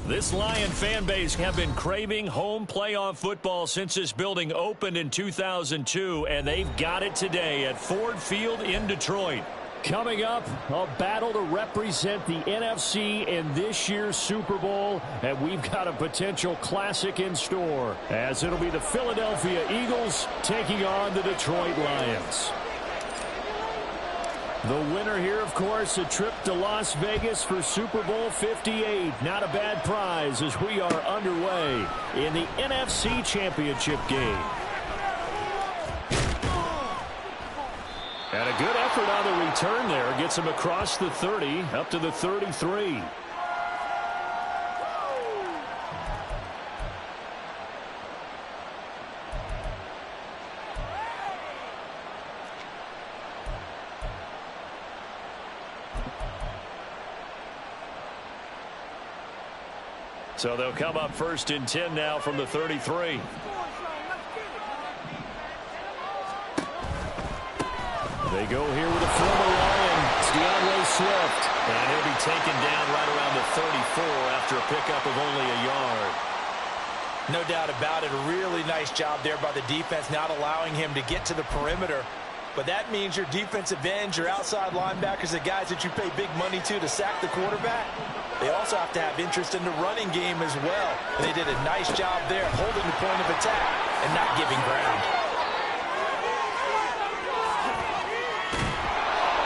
This Lion fan base have been craving home playoff football since this building opened in 2002, and they've got it today at Ford Field in Detroit. Coming up, a battle to represent the NFC in this year's Super Bowl, and we've got a potential classic in store, as it'll be the Philadelphia Eagles taking on the Detroit Lions. The winner here, of course, a trip to Las Vegas for Super Bowl 58. Not a bad prize as we are underway in the NFC Championship game. And a good effort on the return there. Gets him across the 30, up to the 33. So they'll come up first and 10 now from the 33. They go here with a former Lion, DeAndre Swift. And he'll be taken down right around the 34 after a pickup of only a yard. No doubt about it. A really nice job there by the defense, not allowing him to get to the perimeter. But that means your defensive ends, your outside linebackers, the guys that you pay big money to sack the quarterback, they also have to have interest in the running game as well. And they did a nice job there holding the point of attack and not giving ground.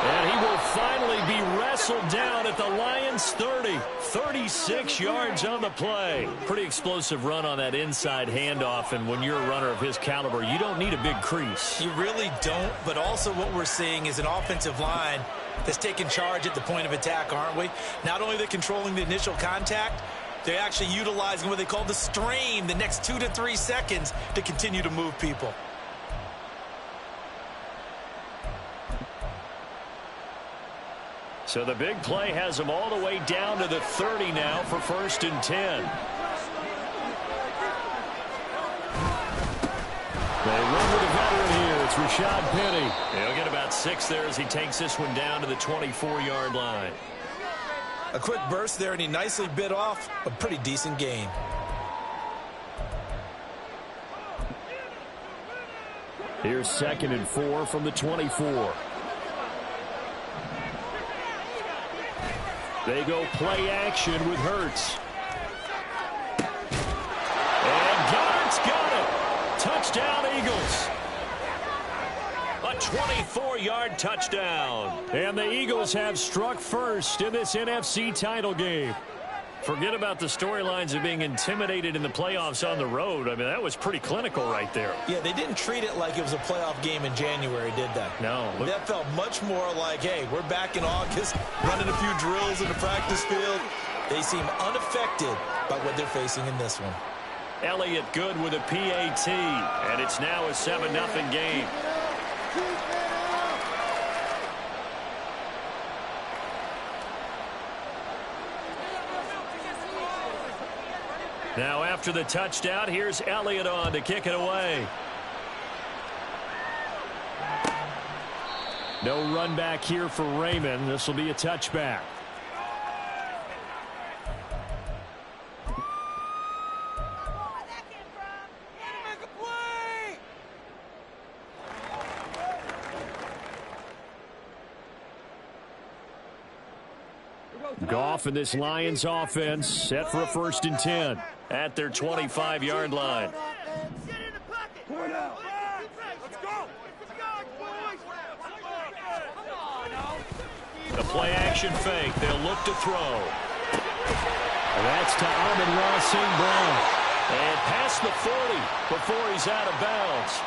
And he will finally be wrestled down at the Lions' 30. 36 yards on the play. Pretty explosive run on that inside handoff, and when you're a runner of his caliber, you don't need a big crease. You really don't, but also what we're seeing is an offensive line that's taking charge at the point of attack, aren't we? Not only are they controlling the initial contact, they're actually utilizing what they call the strain, the next 2 to 3 seconds, to continue to move people. So the big play has them all the way down to the 30 now for first and 10. They run with a veteran here. It's Rashad Penny. He'll get about 6 there as he takes this one down to the 24-yard line. A quick burst there, and he nicely bit off a pretty decent gain. Here's 2nd and 4 from the 24. They go play action with Hurts. And Goddard's got it. Touchdown, Eagles. A 24-yard touchdown. And the Eagles have struck first in this NFC title game. Forget about the storylines of being intimidated in the playoffs on the road. I mean, that was pretty clinical right there. Yeah, they didn't treat it like it was a playoff game in January, did they? No. That felt much more like, hey, we're back in August, running a few drills in the practice field. They seem unaffected by what they're facing in this one. Elliott good with a PAT, and it's now a 7-0 game. Now after the touchdown, here's Elliott on to kick it away. No run back here for Raymond. This will be a touchback. Goff and this Lions offense set for a 1st and 10 at their 25-yard line. The play-action fake. They'll look to throw. That's to Amon-Ra St. Brown. And past the 40 before he's out of bounds.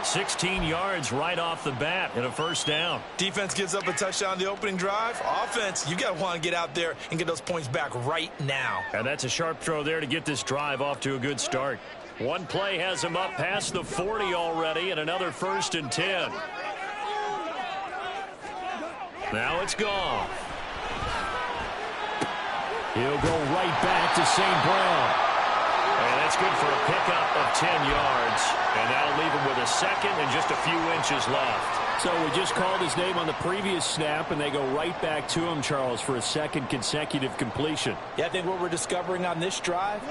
16 yards right off the bat and a 1st down. Defense gives up a touchdown the opening drive. Offense, you got to want to get out there and get those points back right now. And that's a sharp throw there to get this drive off to a good start. One play has him up past the 40 already and another 1st and 10. Now it's gone. He'll go right back to St. Brown. And that's good for a pickup of 10 yards, and that'll leave him with a second and just a few inches left. So we just called his name on the previous snap, and they go right back to him, Charles, for a second consecutive completion. Yeah, I think what we're discovering on this drive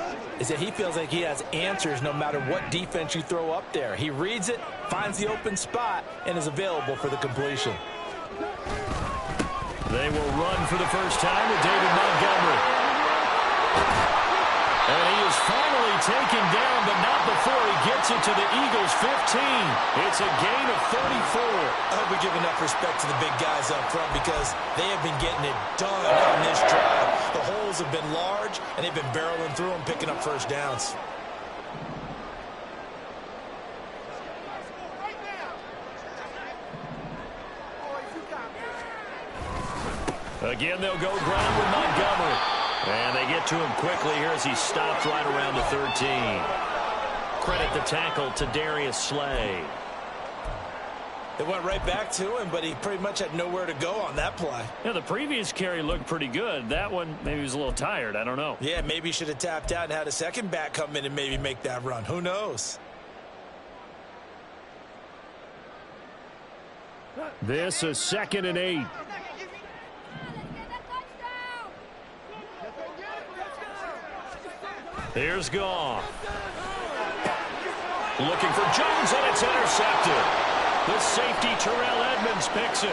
is that he feels like he has answers no matter what defense you throw up there. He reads it, finds the open spot, and is available for the completion. They will run for the first time with David Montgomery. And he is finally taken down, but not before he gets it to the Eagles' 15. It's a gain of 34. I hope we give enough respect to the big guys up front because they have been getting it done on this drive. The holes have been large, and they've been barreling through them, picking up first downs. Again, they'll go ground with Montgomery. And they get to him quickly here as he stopped right around the 13. Credit the tackle to Darius Slay. They went right back to him, but he pretty much had nowhere to go on that play. Yeah, the previous carry looked pretty good. That one, maybe he was a little tired. I don't know. Yeah, maybe he should have tapped out and had a second back come in and maybe make that run. Who knows? This is 2nd and 8. Here's Goff. Looking for Jones, and it's intercepted. The safety, Terrell Edmonds, picks it.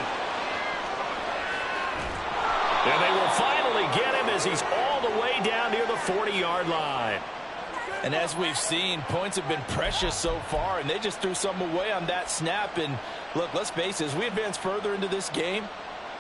And they will finally get him as he's all the way down near the 40-yard line. And as we've seen, points have been precious so far, and they just threw some away on that snap. And look, let's face it, as we advance further into this game,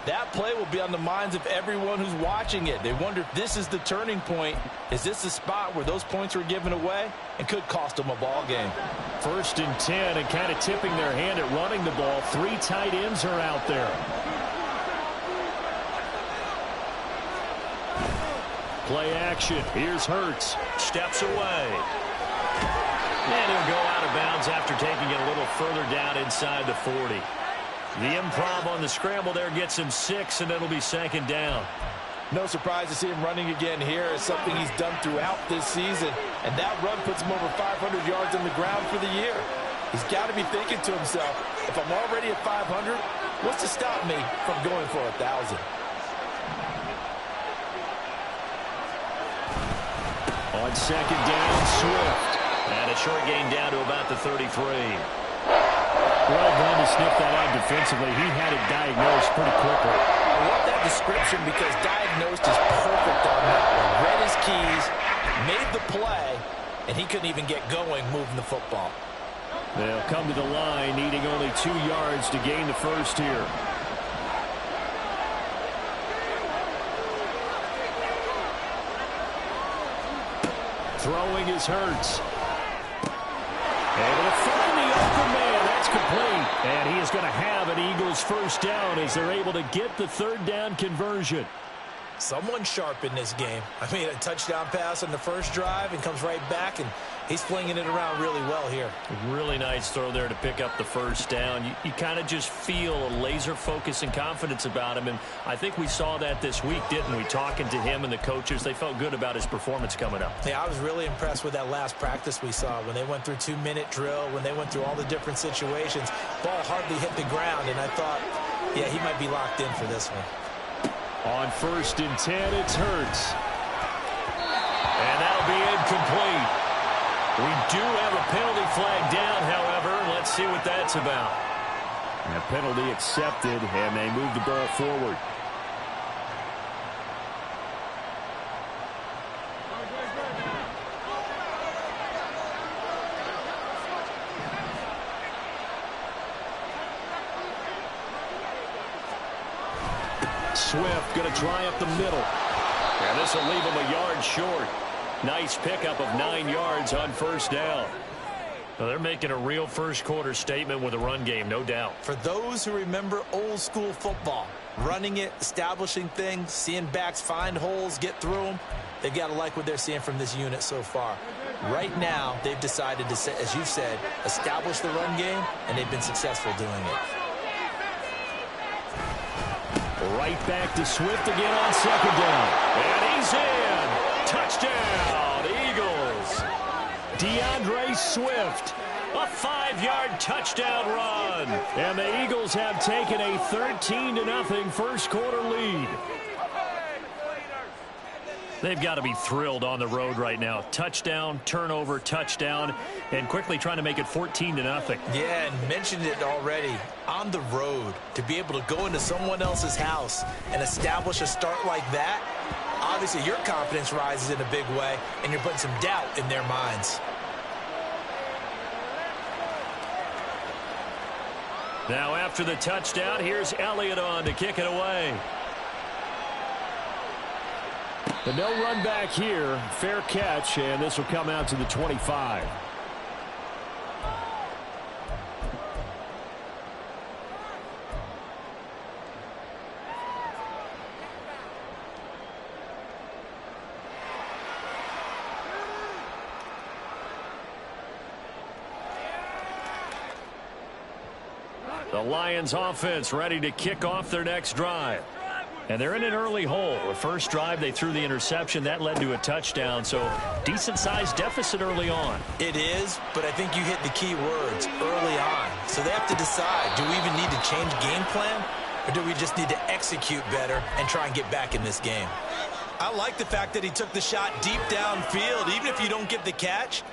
that play will be on the minds of everyone who's watching it. They wonder if this is the turning point. Is this the spot where those points were given away and could cost them a ball game? 1st and 10, and kind of tipping their hand at running the ball. 3 tight ends are out there. Play action. Here's Hurts. Steps away. And he'll go out of bounds after taking it a little further down inside the 40. The improv on the scramble there gets him 6, and it'll be 2nd down. No surprise to see him running again here. It's something he's done throughout this season. And that run puts him over 500 yards on the ground for the year. He's got to be thinking to himself, if I'm already at 500, what's to stop me from going for 1,000? On 2nd down, Swift. And a short gain down to about the 33. Well done to sniff that out defensively. He had it diagnosed pretty quickly. I love that description because diagnosed is perfect on that one. Read his keys, made the play, and he couldn't even get going moving the football. They'll come to the line needing only 2 yards to gain the first here. Throwing is Hurts. Able to find the open man. That's complete. And he is going to have an Eagles first down as they're able to get the 3rd down conversion. Someone sharp in this game. I mean, a touchdown pass on the first drive and comes right back, and he's flinging it around really well here. Really nice throw there to pick up the first down. You kind of just feel a laser focus and confidence about him, and I think we saw that this week, didn't we? Talking to him and the coaches, they felt good about his performance coming up. Yeah, I was really impressed with that last practice we saw when they went through 2-minute drill, when they went through all the different situations. Ball hardly hit the ground, and I thought, yeah, he might be locked in for this one. On 1st and 10, it's Hurts. And that'll be incomplete. We do have a penalty flag down, however. Let's see what that's about. And a penalty accepted, and they move the ball forward. Swift going to try up the middle. And this will leave him a yard short. Nice pickup of 9 yards on 1st down. Well, they're making a real first-quarter statement with a run game, no doubt. For those who remember old-school football, running it, establishing things, seeing backs find holes, get through them, they've got to like what they're seeing from this unit so far. Right now, they've decided to, as you've said, establish the run game, and they've been successful doing it. Right back to Swift again on 2nd down. And he's in. Touchdown, Eagles. DeAndre Swift. A 5-yard touchdown run. And the Eagles have taken a 13-0 first quarter lead. They've got to be thrilled on the road right now. Touchdown, turnover, touchdown, and quickly trying to make it 14-0. Yeah, and mentioned it already. On the road, to be able to go into someone else's house and establish a start like that, obviously your confidence rises in a big way, and you're putting some doubt in their minds. Now after the touchdown, here's Elliott on to kick it away. The no run back here. Fair catch, and this will come out to the 25. The Lions offense ready to kick off their next drive. And they're in an early hole. The first drive, they threw the interception. That led to a touchdown, so decent-sized deficit early on. It is, but I think you hit the key words, early on. So they have to decide, do we even need to change game plan, or do we just need to execute better and try and get back in this game? I like the fact that he took the shot deep downfield. Even if you don't get the catch,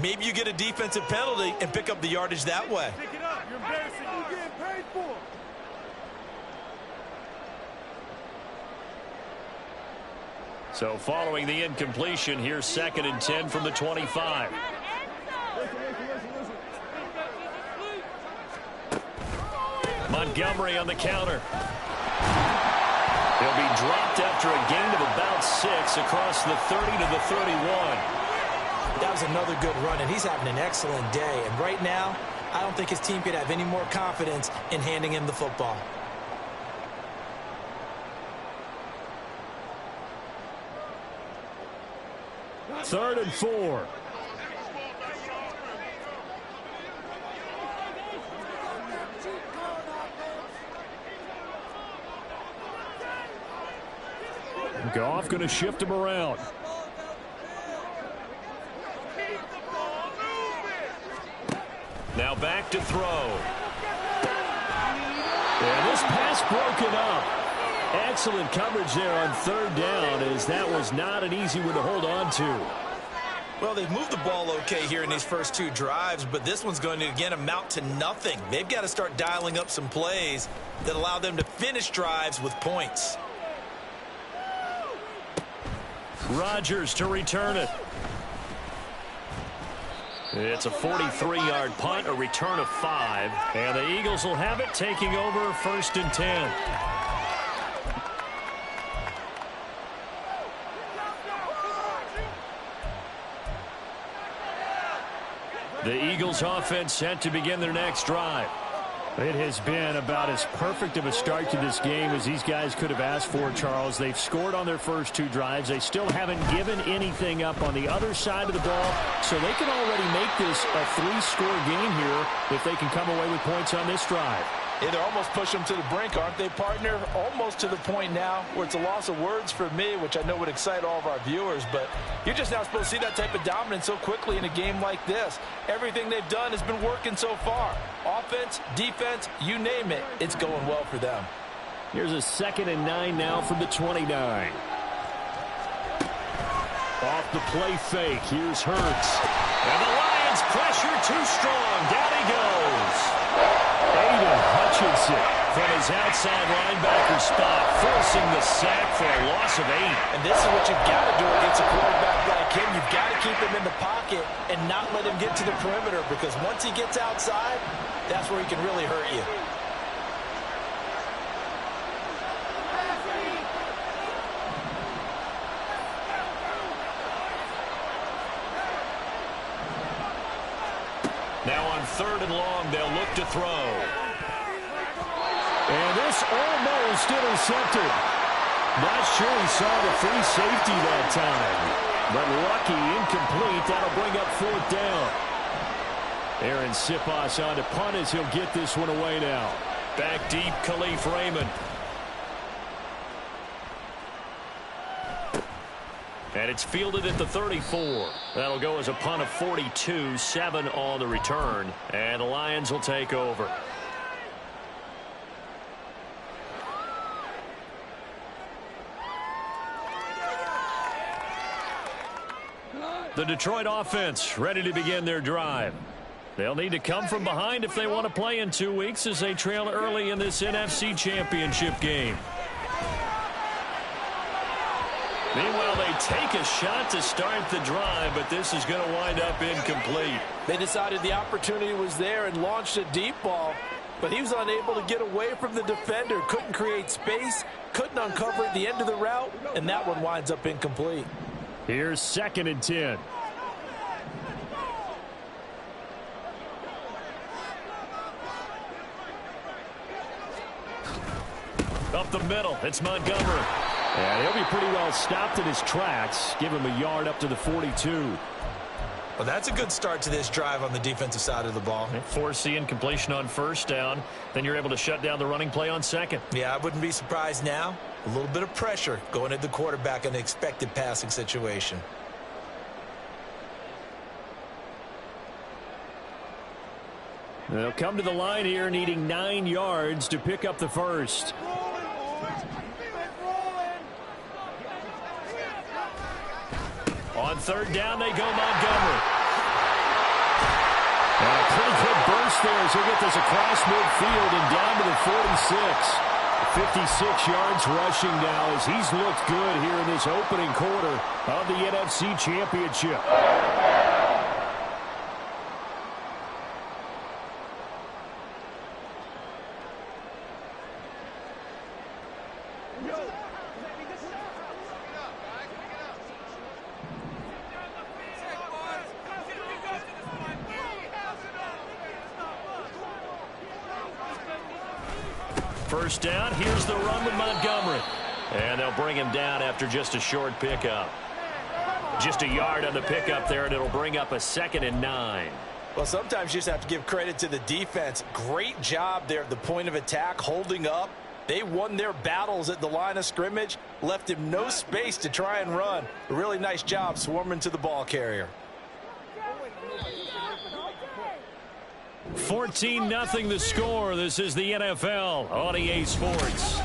maybe you get a defensive penalty and pick up the yardage that way. Pick it up. You're embarrassing. You're getting paid for it. So following the incompletion, here's 2nd and 10 from the 25. Montgomery on the counter. He'll be dropped after a gain of about 6 across the 30 to the 31. That was another good run, and he's having an excellent day. And right now, I don't think his team could have any more confidence in handing him the football. Third and 4. Goff going to shift him around. Now back to throw. And this pass broken up. Excellent coverage there on 3rd down, as that was not an easy one to hold on to. Well, they've moved the ball okay here in these first 2 drives, but this one's going to, again, amount to nothing. They've got to start dialing up some plays that allow them to finish drives with points. Rodgers to return it. It's a 43-yard punt, a return of 5. And the Eagles will have it, taking over 1st and 10. The Eagles offense set to begin their next drive. It has been about as perfect of a start to this game as these guys could have asked for, Charles. They've scored on their first 2 drives. They still haven't given anything up on the other side of the ball, so they can already make this a 3-score game here if they can come away with points on this drive. Yeah, they're almost pushing them to the brink, aren't they, partner? Almost to the point now where it's a loss of words for me, which I know would excite all of our viewers, but you're just not supposed to see that type of dominance so quickly in a game like this. Everything they've done has been working so far. Offense, defense, you name it, it's going well for them. Here's a 2nd and 9 now from the 29. Off the play fake, here's Hurts. And the Lions pressure too strong. Down he goes. Aiden Hutchinson from his outside linebacker spot, forcing the sack for a loss of 8. And this is what you've got to do against a quarterback like him. You've got to keep him in the pocket and not let him get to the perimeter, because once he gets outside, that's where he can really hurt you. Now on 3rd and long, they'll look to throw. And this almost intercepted. Not sure he saw the free safety that time. But lucky, incomplete. That'll bring up 4th down. Aaron Siposs on to punt as he'll get this one away now. Back deep, Khalif Raymond. And it's fielded at the 34. That'll go as a punt of 42, 7 on the return. And the Lions will take over. The Detroit offense ready to begin their drive. They'll need to come from behind if they want to play in 2 weeks as they trail early in this NFC Championship game. Meanwhile, they take a shot to start the drive, but this is going to wind up incomplete. They decided the opportunity was there and launched a deep ball, but he was unable to get away from the defender, couldn't create space, couldn't uncover at the end of the route, and that one winds up incomplete. Here's 2nd and 10. Up the middle, it's Montgomery. And he'll be pretty well stopped in his tracks. Give him a yard up to the 42. Well, that's a good start to this drive on the defensive side of the ball. Force the incompletion on 1st down. Then you're able to shut down the running play on 2nd. Yeah, I wouldn't be surprised now. A little bit of pressure going at the quarterback in an expected passing situation. They'll come to the line here needing 9 yards to pick up the first. On 3rd down, they go Montgomery. And a pretty good burst there as he'll get this across midfield and down to the 46. 56 yards rushing now as he's looked good here in this opening quarter of the NFC Championship. First down, here's the run with Montgomery. And they'll bring him down after just a short pickup. Just a yard on the pickup there, and it'll bring up a 2nd and 9. Well, sometimes you just have to give credit to the defense. Great job there at the point of attack, holding up. They won their battles at the line of scrimmage, left him no space to try and run. A really nice job swarming to the ball carrier. 14-0 the score. This is the NFL on EA Sports.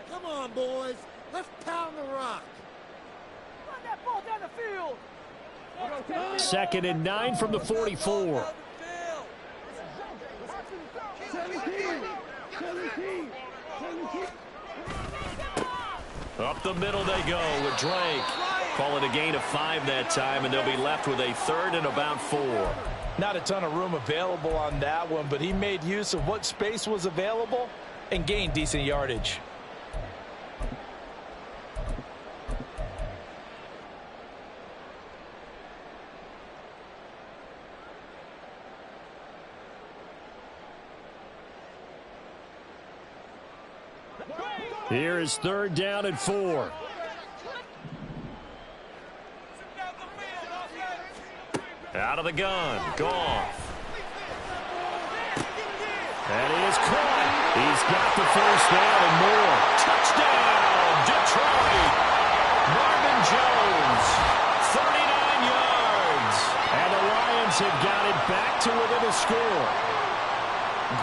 Come on, boys. Let's pound the rock. Run that ball down the field. 2nd and 9 from the 44. 17. Up the middle they go with Drake. Call it a gain of 5 that time, and they'll be left with a 3rd and about 4. Not a ton of room available on that one, but he made use of what space was available and gained decent yardage. Here is 3rd down and 4. Out of the gun, Goff. And he is caught. He's got the first down and more. Touchdown, Detroit. Marvin Jones, 39 yards. And the Lions have got it back to within a score.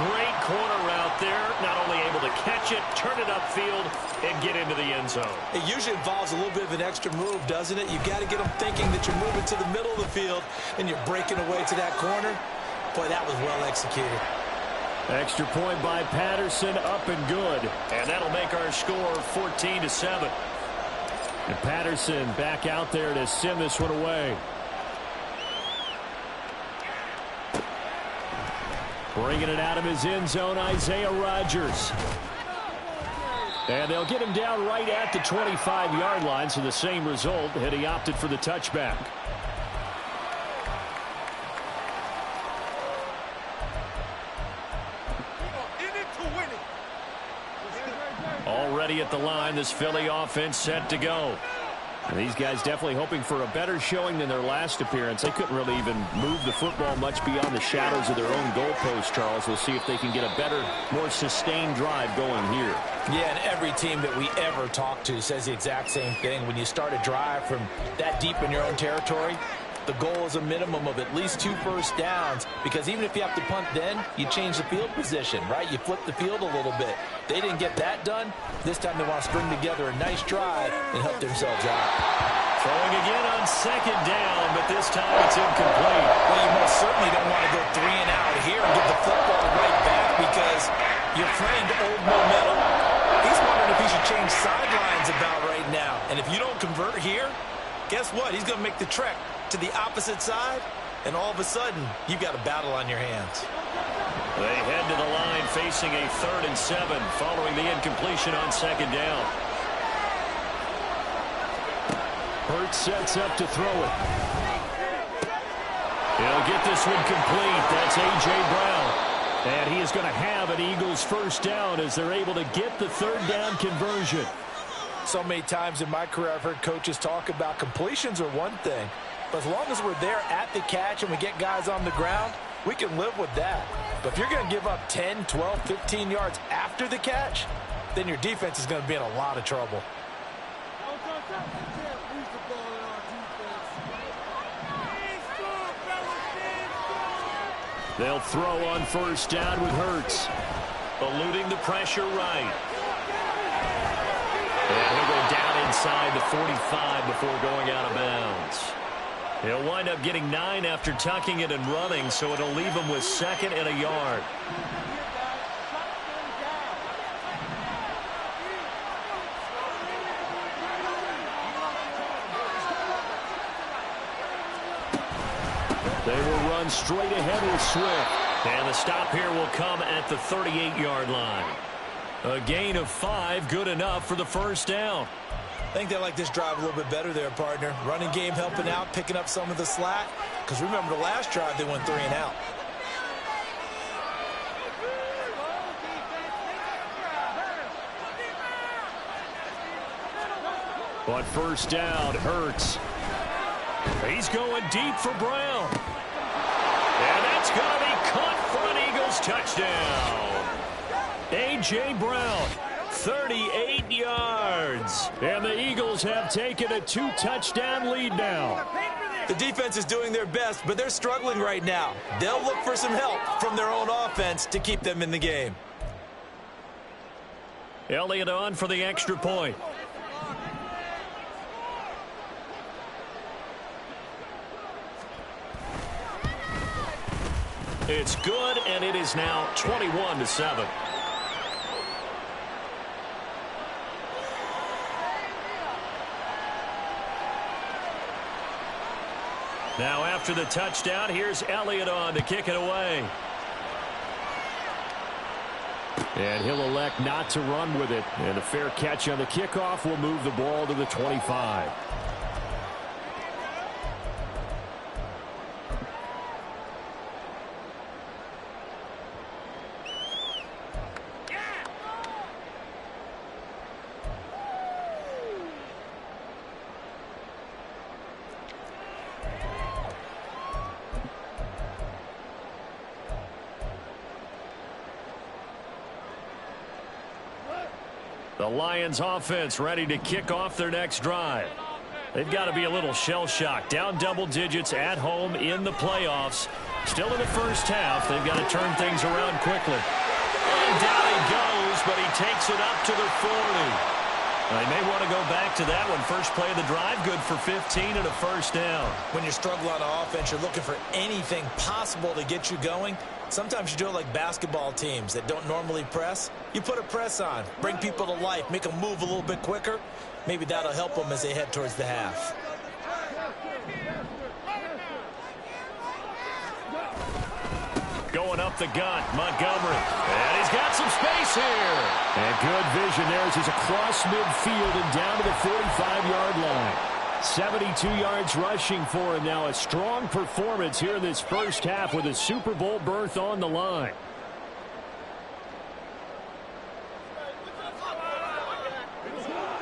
Great corner route there. Not only able to catch it, turn it upfield, and get into the end zone. It usually involves a little bit of an extra move, doesn't it? You've got to get them thinking that you're moving to the middle of the field and you're breaking away to that corner. Boy, that was well executed. Extra point by Patterson, up and good. And that'll make our score 14-7. And Patterson back out there to send this one away. Bringing it out of his end zone, Isaiah Rodgers. And they'll get him down right at the 25-yard line, so the same result had he opted for the touchback. Already at the line, this Philly offense set to go. And these guys definitely hoping for a better showing than their last appearance. They couldn't really even move the football much beyond the shadows of their own goalpost, Charles. We'll see if they can get a better, more sustained drive going here. Yeah, and every team that we ever talk to says the exact same thing. When you start a drive from that deep in your own territory, the goal is a minimum of at least 2 first downs, because even if you have to punt then, you change the field position, right? You flip the field a little bit. They didn't get that done. This time they want to string together a nice drive and help themselves out. Throwing again on second down, but this time it's incomplete. Well, you most certainly don't want to go 3 and out here and get the football right back, because your friend, Old Momentum, he's wondering if he should change sidelines about right now. And if you don't convert here, guess what? He's going to make the trek to the opposite side, and all of a sudden, you've got a battle on your hands. They head to the line facing a 3rd and 7 following the incompletion on second down. Hurts sets up to throw it. He'll get this one complete. That's A.J. Brown. And he is going to have an Eagles first down as they're able to get the 3rd down conversion. So many times in my career I've heard coaches talk about completions are one thing, but as long as we're there at the catch and we get guys on the ground, we can live with that. But if you're going to give up 10, 12, 15 yards after the catch, then your defense is going to be in a lot of trouble. They'll throw on first down with Hurts. Eluding the pressure right. And he'll go down inside the 45 before going out of bounds. He'll wind up getting 9 after tucking it and running, so it'll leave him with 2nd and a yard. They will run straight ahead with Swift. And the stop here will come at the 38-yard line. A gain of 5, good enough for the first down. I think they like this drive a little bit better there, partner. Running game helping out, picking up some of the slack. Because remember the last drive, they went 3 and out. But first down, Hurts. He's going deep for Brown. And that's going to be caught for an Eagles touchdown. A.J. Brown, 38 yards. And the Eagles have taken a 2-touchdown lead now. The defense is doing their best, but they're struggling right now. They'll look for some help from their own offense to keep them in the game. Elliott on for the extra point. It's good, and it is now 21-7. Now after the touchdown, here's Elliott on to kick it away. And he'll elect not to run with it. And a fair catch on the kickoff will move the ball to the 25. The Lions offense ready to kick off their next drive. They've got to be a little shell-shocked. Down double digits at home in the playoffs. Still in the first half. They've got to turn things around quickly. And down he goes, but he takes it up to the 40. They may want to go back to that one. First play of the drive, good for 15 and a first down. When you struggle on offense, you're looking for anything possible to get you going. Sometimes you do it like basketball teams that don't normally press. You put a press on, bring people to life, make them move a little bit quicker. Maybe that'll help them as they head towards the half. Going up the gut, Montgomery. And he's got some space here. And good vision there as he's across midfield and down to the 45-yard line. 72 yards rushing for him now. A strong performance here in this first half with a Super Bowl berth on the line.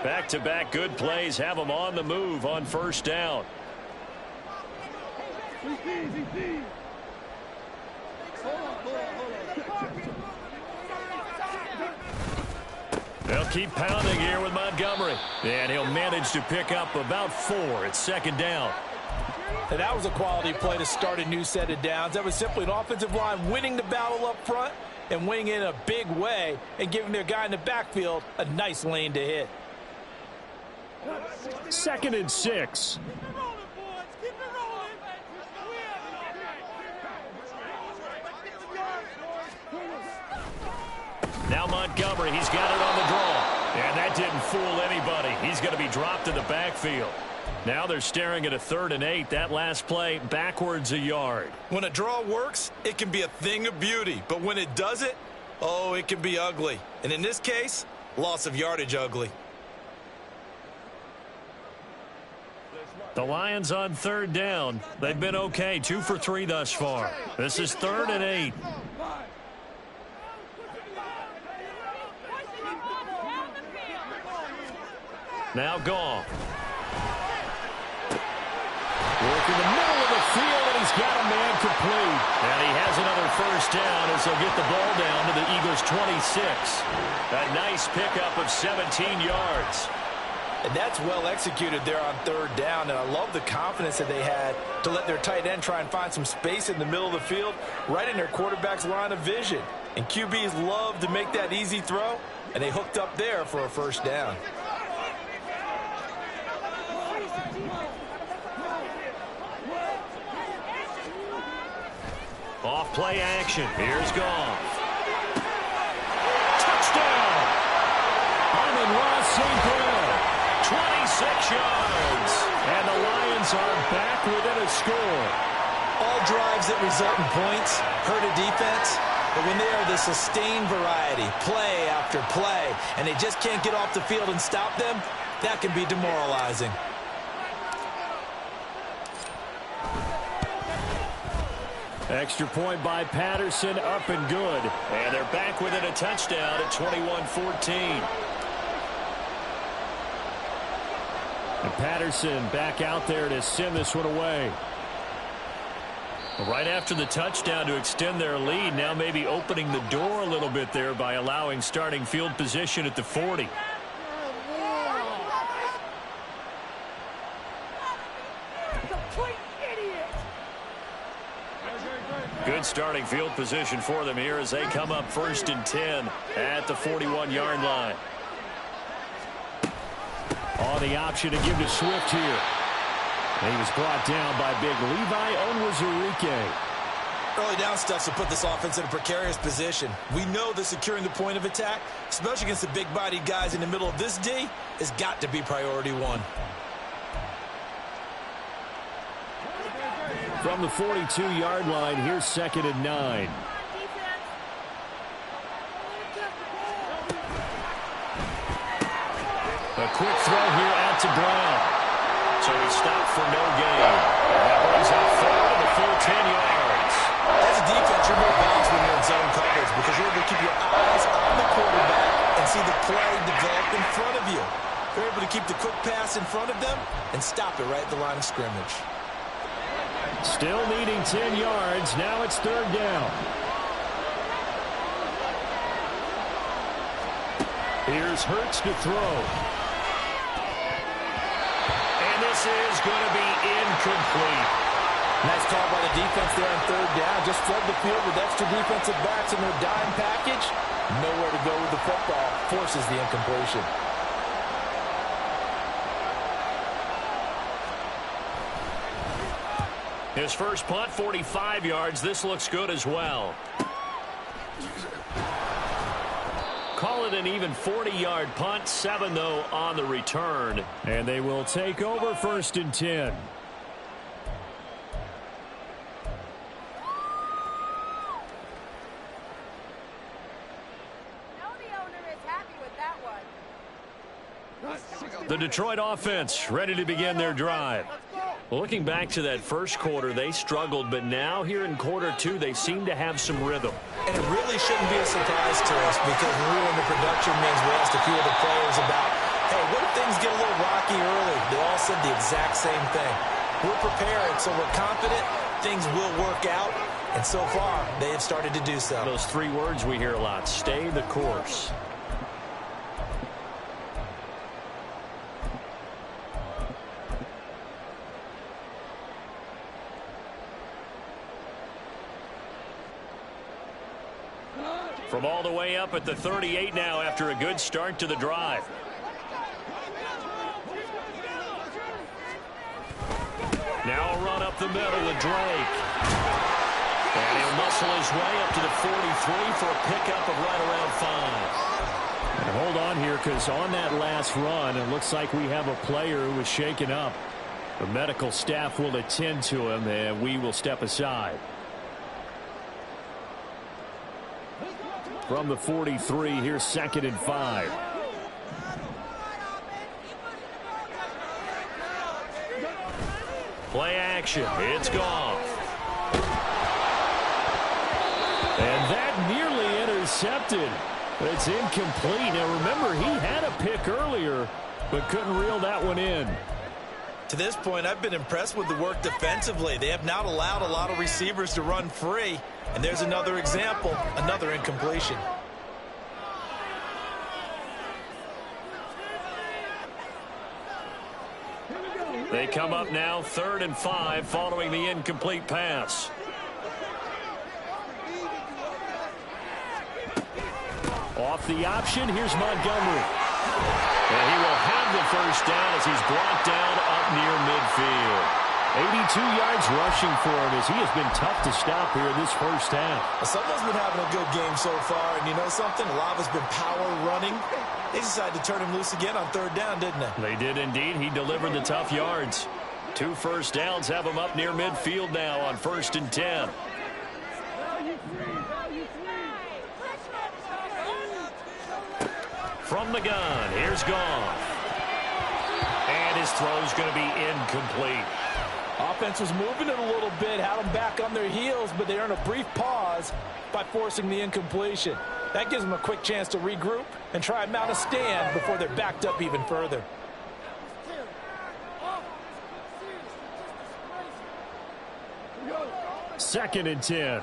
Back-to-back good plays have them on the move on first down. They'll keep pounding here with Montgomery. And he'll manage to pick up about 4 at second down. And that was a quality play to start a new set of downs. That was simply an offensive line winning the battle up front and winning in a big way and giving their guy in the backfield a nice lane to hit. 2nd and 6. Now Montgomery, he's got it on the draw. And that didn't fool anybody. He's going to be dropped in the backfield. Now they're staring at a 3rd and 8. That last play, backwards a yard. When a draw works, it can be a thing of beauty. But when it doesn't, oh, it can be ugly. And in this case, loss of yardage ugly. The Lions on 3rd down. They've been okay, 2 for 3 thus far. This is 3rd and 8. Now Goff. Working the middle of the field, and he's got a man complete. And he has another first down as they'll get the ball down to the Eagles' 26. A nice pickup of 17 yards. And that's well executed there on 3rd down. And I love the confidence that they had to let their tight end try and find some space in the middle of the field, right in their quarterback's line of vision. And QBs love to make that easy throw, and they hooked up there for a first down. Off play action. Here's Goff. Touchdown! Amon-Ra St. Brown. 26 yards. And the Lions are back within a score. All drives that result in points hurt a defense. But when they are the sustained variety, play after play, and they just can't get off the field and stop them, that can be demoralizing. Extra point by Patterson, up and good. And they're back within a touchdown at 21-14. And Patterson back out there to send this one away. Right after the touchdown to extend their lead, now maybe opening the door a little bit there by allowing starting field position at the 40. Good starting field position for them here as they come up 1st and 10 at the 41-yard line. On the option to give to Swift here. And he was brought down by big Levi Onwuzurike. Early down stuff to put this offense in a precarious position. We know that securing the point of attack, especially against the big-bodied guys in the middle of this D, has got to be priority 1. From the 42-yard line, here's 2nd and 9. A quick throw here out to Brown. So he stopped for no gain. That brings up 4 to the full 10 yards. As a defense, you're more balanced when you're in zone coverage because you're able to keep your eyes on the quarterback and see the play develop in front of you. You're able to keep the quick pass in front of them and stop it right at the line of scrimmage. Still needing 10 yards. Now it's 3rd down. Here's Hurts to throw. And this is going to be incomplete. Nice call by the defense there on 3rd down. Just flood the field with extra defensive backs in their dime package. Nowhere to go with the football. Forces the incompletion. His first punt, 45 yards. This looks good as well. Call it an even 40-yard punt. 7, though, on the return. And they will take over 1st and 10. The Detroit offense ready to begin their drive. Looking back to that first quarter, they struggled, but now here in quarter 2, they seem to have some rhythm. And it really shouldn't be a surprise to us because when we were in the production means we asked a few of the players about Hey, what if things get a little rocky early? They all said the exact same thing. We're prepared, so we're confident things will work out. And so far, they have started to do so. Those three words we hear a lot: stay the course. From all the way up at the 38 now after a good start to the drive. Now a run up the middle with Drake. And he'll muscle his way up to the 43 for a pickup of right around 5. And hold on here, because on that last run, it looks like we have a player who was shaken up. The medical staff will attend to him, and we will step aside. From the 43, here's 2nd and 5. Play action. It's gone. And that nearly intercepted. But it's incomplete. Now remember, he had a pick earlier, but couldn't reel that one in. To this point, I've been impressed with the work defensively. They have not allowed a lot of receivers to run free. And there's another example, another incompletion. They come up now 3rd and 5 following the incomplete pass. Off the option, here's Montgomery. And he will have the first down as he's brought down up near midfield. 82 yards rushing for him as he has been tough to stop here this first half. Someone's been having a good game so far, and you know something? A lot of it's been power running. They decided to turn him loose again on 3rd down, didn't they? They did indeed. He delivered the tough yards. 2 first downs have him up near midfield now on 1st and 10. From the gun, here's Goff. And his throw's going to be incomplete. Offense was moving it a little bit, had them back on their heels, but they earned a brief pause by forcing the incompletion. That gives them a quick chance to regroup and try and mount a stand before they're backed up even further. Second and 10.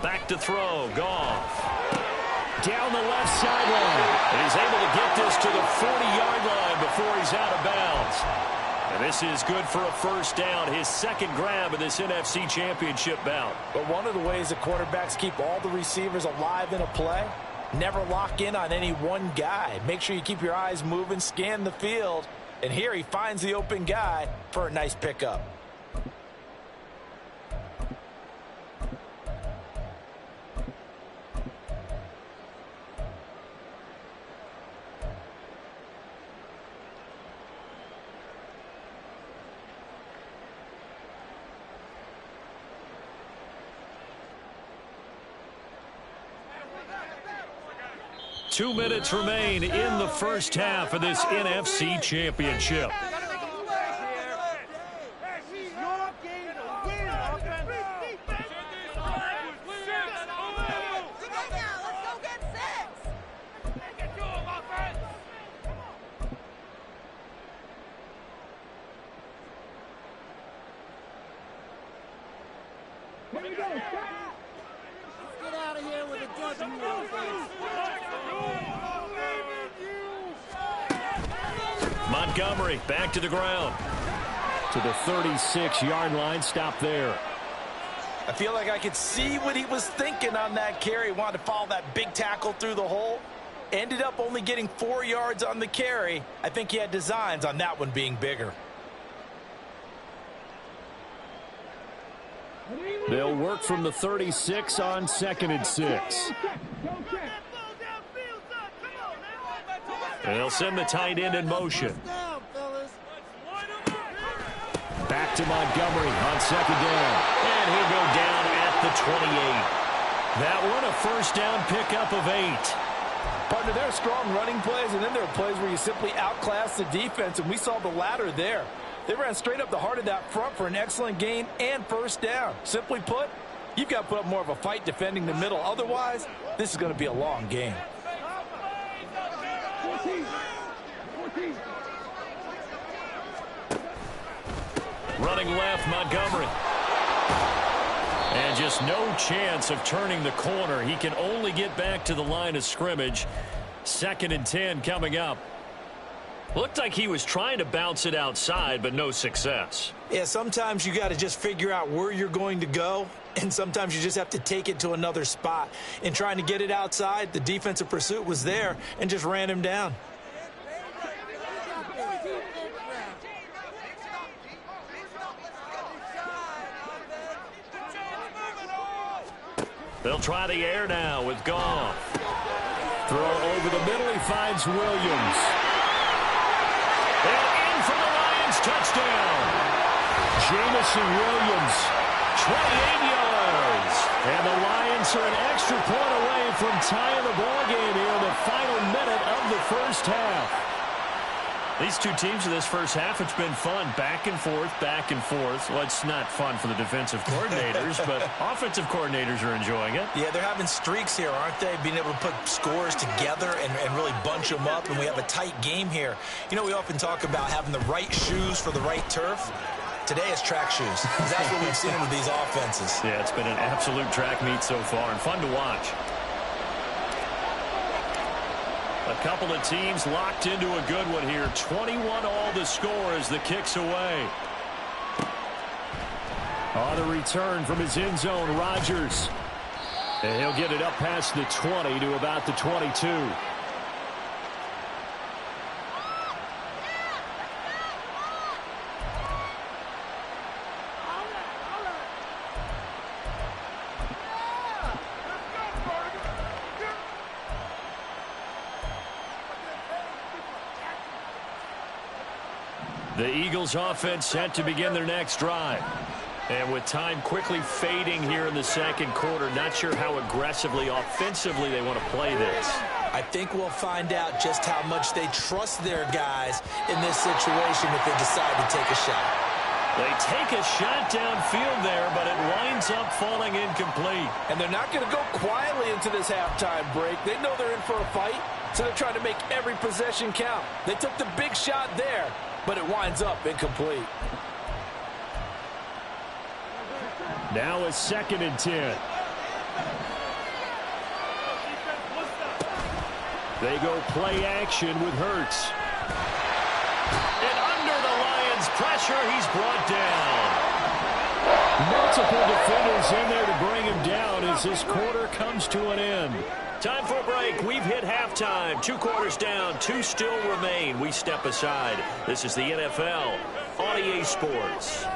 Back to throw, Goff. Down the left sideline. And he's able to get this to the 40-yard line before he's out of bounds. And this is good for a first down, his 2nd grab of this NFC Championship bout. But one of the ways the quarterbacks keep all the receivers alive in a play, never lock in on any one guy. Make sure you keep your eyes moving, scan the field. And here he finds the open guy for a nice pickup. Two minutes remain in the first half of this NFC Championship. Get out of here with a Montgomery back to the ground. To the 36-yard line. Stop there. I feel like I could see what he was thinking on that carry. He wanted to follow that big tackle through the hole. Ended up only getting 4 yards on the carry. I think he had designs on that one being bigger. They'll work from the 36 on 2nd and 6. And they'll send the tight end in motion. Back to Montgomery on 2nd down. And he'll go down at the 28. That one a first down pickup of 8. Partner, there are strong running plays, and then there are plays where you simply outclass the defense, and we saw the latter there. They ran straight up the heart of that front for an excellent gain and first down. Simply put, you've got to put up more of a fight defending the middle. Otherwise, this is going to be a long game. Running left, Montgomery. And just no chance of turning the corner. He can only get back to the line of scrimmage. 2nd and 10 coming up. Looked like he was trying to bounce it outside, but no success. Yeah, sometimes you got to just figure out where you're going to go, and sometimes you just have to take it to another spot. In trying to get it outside, the defensive pursuit was there and just ran him down. They'll try the air now with Goff. Throw over the middle. He finds Williams. And in for the Lions. Touchdown. Jamison Williams. 28 yards. And the Lions are an extra point away from tying the ballgame here in the final minute of the first half. These two teams in this first half, it's been fun. Back and forth, back and forth. Well, it's not fun for the defensive coordinators, but offensive coordinators are enjoying it. Yeah, they're having streaks here, aren't they? Being able to put scores together and really bunch them up, and we have a tight game here. You know, we often talk about having the right shoes for the right turf. Today is track shoes. That's what we've seen with these offenses. Yeah, it's been an absolute track meet so far and fun to watch. A couple of teams locked into a good one here. 21 all the score as the kick's away. On the return from his end zone, Rodgers. And he'll get it up past the 20 to about the 22. The Eagles offense set to begin their next drive. And with time quickly fading here in the second quarter, not sure how aggressively, offensively they want to play this. I think we'll find out just how much they trust their guys in this situation if they decide to take a shot. They take a shot downfield there, but it winds up falling incomplete. And they're not going to go quietly into this halftime break. They know they're in for a fight, so they're trying to make every possession count. They took the big shot there, but it winds up incomplete. Now a 2nd and 10. They go play action with Hurts. And under the Lions' pressure, he's brought down. Multiple defenders in there to bring him down as this quarter comes to an end. Time for a break. We've hit halftime. 2 quarters down. 2 still remain. We step aside. This is the NFL on EA Sports.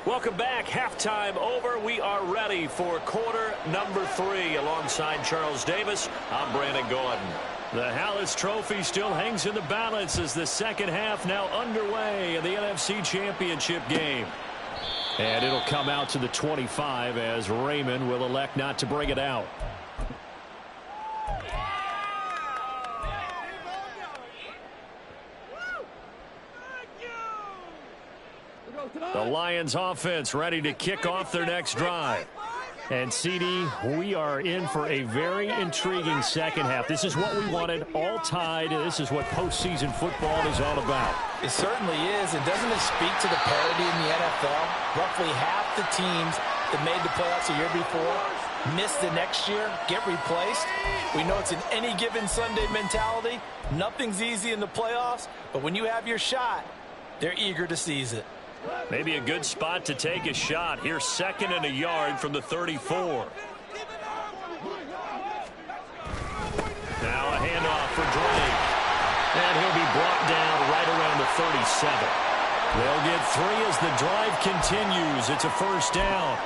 Welcome back. Halftime over. We are ready for quarter number 3. Alongside Charles Davis, I'm Brandon Gordon. The Hallis Trophy still hangs in the balance as the second half now underway in the NFC Championship game. And it'll come out to the 25 as Raymond will elect not to bring it out. The Lions offense ready to kick off their next drive. And, CD, we are in for a very intriguing second half. This is what we wanted, all tied. This is what postseason football is all about. It certainly is. And doesn't it speak to the parity in the NFL? Roughly half the teams that made the playoffs a year before miss the next year, get replaced. We know it's an any given Sunday mentality. Nothing's easy in the playoffs, but when you have your shot, they're eager to seize it. Maybe a good spot to take a shot. Here's 2nd and a yard from the 34. Now a handoff for Drake. And he'll be brought down right around the 37. They'll get 3 as the drive continues. It's a first down.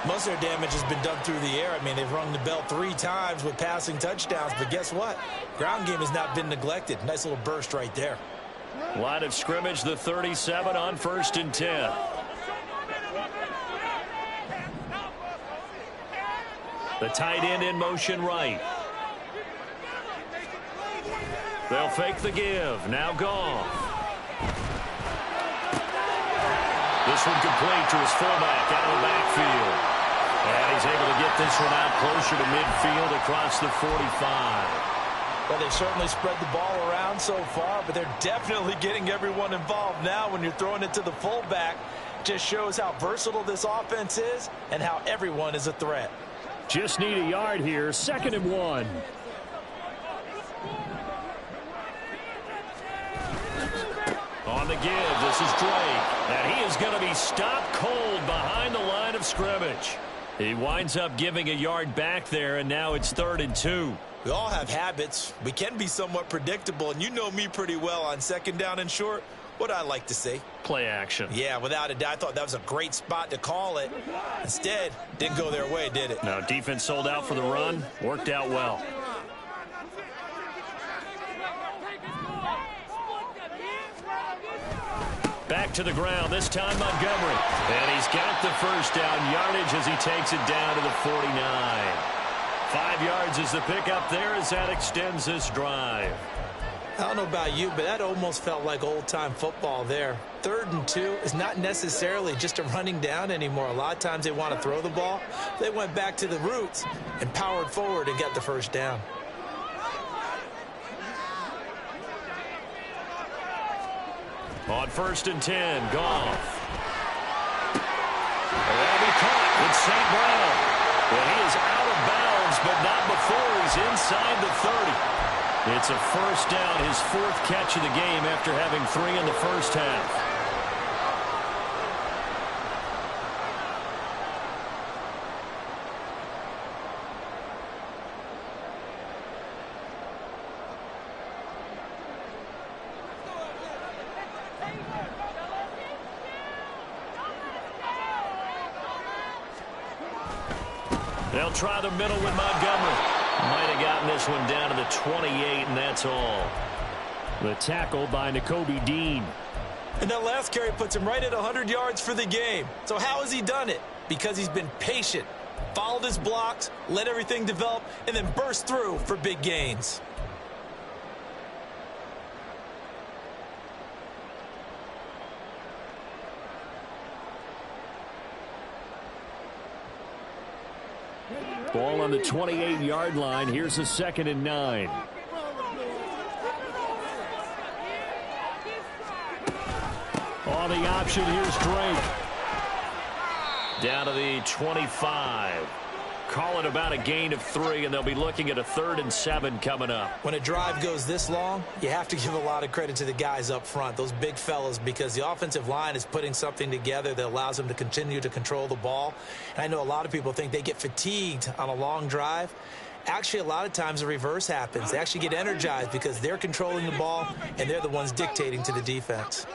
Most of their damage has been done through the air. I mean, they've rung the bell 3 times with passing touchdowns, but guess what? Ground game has not been neglected. Nice little burst right there. Line of scrimmage, the 37 on 1st and 10. The tight end in motion right. They'll fake the give. Now Goff. This one complete to his fullback out of the backfield. And he's able to get this one out closer to midfield across the 45. Well, they've certainly spread the ball around so far, but they're definitely getting everyone involved now when you're throwing it to the fullback. Just shows how versatile this offense is and how everyone is a threat. Just need a yard here. 2nd and 1. On the give, this is Drake. And he is going to be stopped cold behind the line of scrimmage. He winds up giving a yard back there, and now it's 3rd and 2. We all have habits. We can be somewhat predictable, and you know me pretty well on 2nd down and short. What I like to say? Play action. Yeah, without a doubt. I thought that was a great spot to call it. Instead, didn't go their way, did it? Now, defense sold out for the run. Worked out well. Back to the ground, this time Montgomery. And he's got the 1st down yardage as he takes it down to the 49. 5 yards is the pickup there as that extends this drive. I don't know about you, but that almost felt like old-time football there. 3rd and 2 is not necessarily just a running down anymore. A lot of times they want to throw the ball. They went back to the roots and powered forward and got the 1st down. On 1st and 10, Goff. And he caught with St. Brown. Well, he is out of bounds, but not before he's inside the 30. It's a 1st down, his 4th catch of the game after having 3 in the 1st half. They'll try the middle with Montgomery. Might have gotten this one down to the 28, and that's all. The tackle by Nakobe Dean. And that last carry puts him right at 100 yards for the game. So how has he done it? Because he's been patient, followed his blocks, let everything develop, and then burst through for big gains. Ball on the 28-yard line. Here's a 2nd and 9. On the option, here's Drake. Down to the 25. Call it about a gain of 3, and they'll be looking at a 3rd and 7 coming up. When a drive goes this long, you have to give a lot of credit to the guys up front, those big fellas, because the offensive line is putting something together that allows them to continue to control the ball. And I know a lot of people think they get fatigued on a long drive. Actually, a lot of times the reverse happens. They actually get energized because they're controlling the ball, and they're the ones dictating to the defense.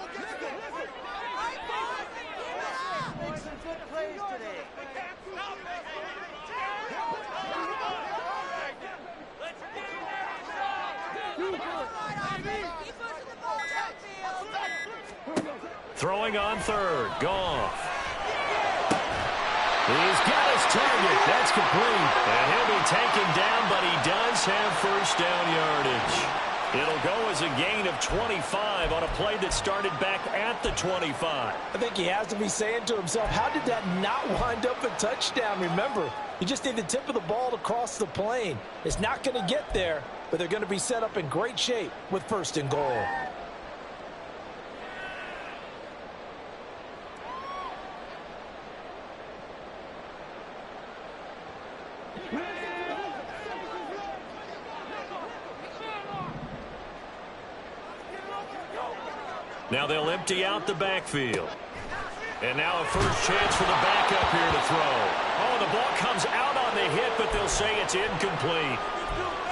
Throwing on 3rd, Goff. He's got his target. That's complete. And he'll be taken down, but he does have 1st down yardage. It'll go as a gain of 25 on a play that started back at the 25. I think he has to be saying to himself, how did that not wind up a touchdown? Remember, you just need the tip of the ball to cross the plane. It's not going to get there, but they're going to be set up in great shape with 1st and goal. Now they'll empty out the backfield. And now a 1st chance for the backup here to throw. Oh, the ball comes out on the hit, but they'll say it's incomplete.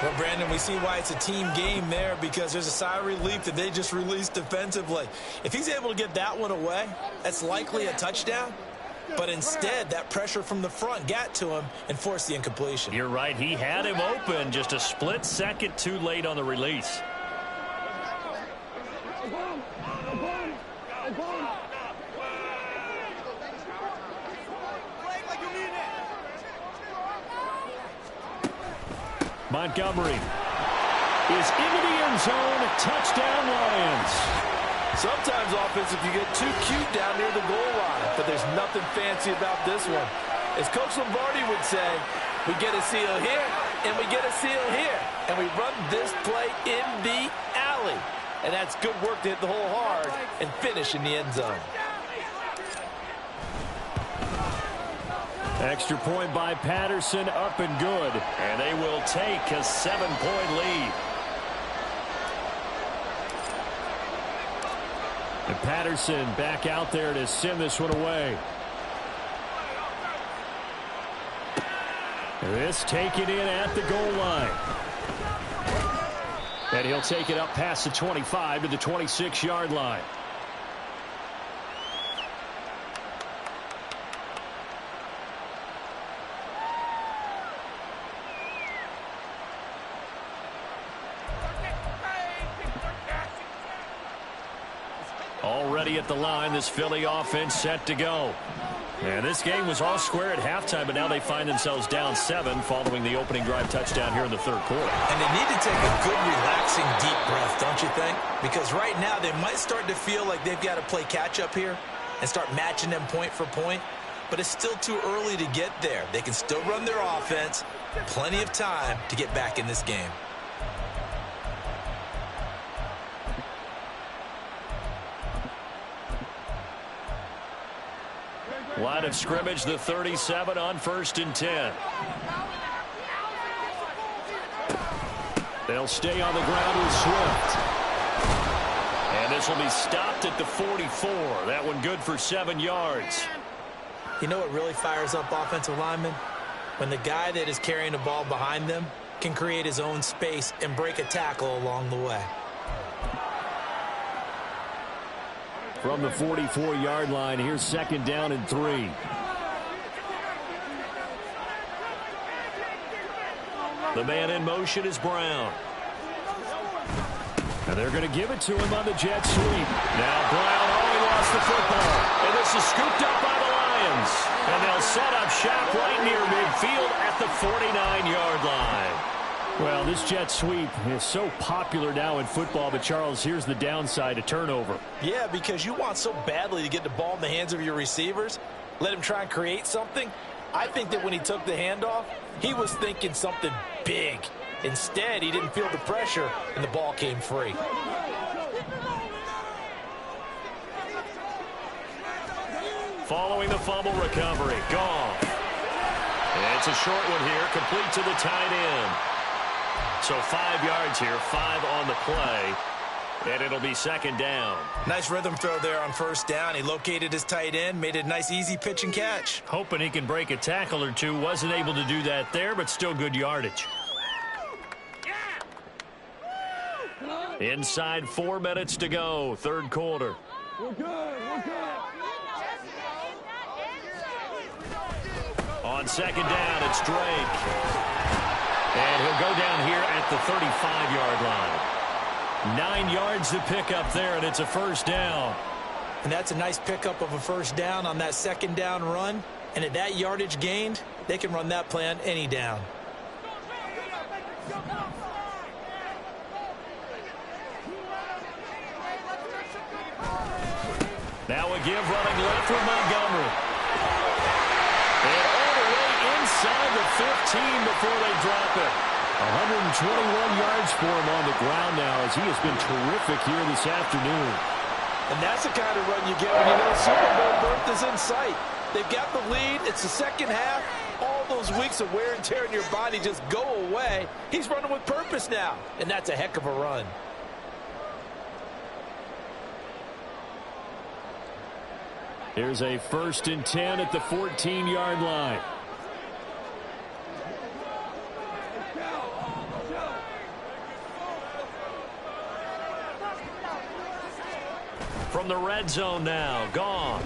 Well, Brandon, we see why it's a team game there, because there's a sigh of relief that they just released defensively. If he's able to get that one away, that's likely a touchdown. But instead, that pressure from the front got to him and forced the incompletion. You're right. He had him open, just a split second too late on the release. Montgomery is into the end zone. Touchdown, Lions. Sometimes offensive, you get too cute down near the goal line, but there's nothing fancy about this one. As Coach Lombardi would say, we get a seal here, and we get a seal here, and we run this play in the alley. And that's good work to hit the hole hard and finish in the end zone. Extra point by Patterson, up and good. And they will take a 7-point lead. And Patterson back out there to send this one away. This taken in at the goal line. And he'll take it up past the 25 to the 26-yard line. Already at the line, this Philly offense set to go. And this game was all square at halftime, but now they find themselves down 7 following the opening drive touchdown here in the third quarter. And they need to take a good, relaxing, deep breath, don't you think? Because right now they might start to feel like they've got to play catch-up here and start matching them point for point. But it's still too early to get there. They can still run their offense. Plenty of time to get back in this game. Line of scrimmage, the 37 on 1st and 10. They'll stay on the ground with Swift. And this will be stopped at the 44. That one good for 7 yards. You know what really fires up offensive linemen? When the guy that is carrying the ball behind them can create his own space and break a tackle along the way. From the 44-yard line, here's 2nd down and 3. The man in motion is Brown. And they're going to give it to him on the jet sweep. Now Brown, he lost the football. And this is scooped up by the Lions. And they'll set up shop right near midfield at the 49-yard line. Well, this jet sweep is so popular now in football, but Charles, here's the downside, a turnover. Yeah, because you want so badly to get the ball in the hands of your receivers, let him try and create something. I think that when he took the handoff, he was thinking something big. Instead, he didn't feel the pressure, and the ball came free. Following the fumble recovery, gone. And it's a short one here, complete to the tight end. So 5 yards here, 5 on the play, and it'll be 2nd down. Nice rhythm throw there on 1st down. He located his tight end, made a nice easy pitch and catch. Hoping he can break a tackle or two. Wasn't able to do that there, but still good yardage. Inside 4 minutes to go, 3rd quarter. We're good. We're good. On 2nd down, it's Drake. And he'll go down here at the 35-yard line. 9 yards to pick up there, and it's a 1st down. And that's a nice pickup of a 1st down on that 2nd down run. And at that yardage gained, they can run that play on any down. Now a give running left with Montgomery. And all the way inside the 15 before they drop it. 121 yards for him on the ground now as he has been terrific here this afternoon. And that's the kind of run you get when you know Super Bowl berth is in sight. They've got the lead. It's the 2nd half. All those weeks of wear and tear in your body just go away. He's running with purpose now, and that's a heck of a run. Here's a 1st and 10 at the 14-yard line. From the red zone now, Goff.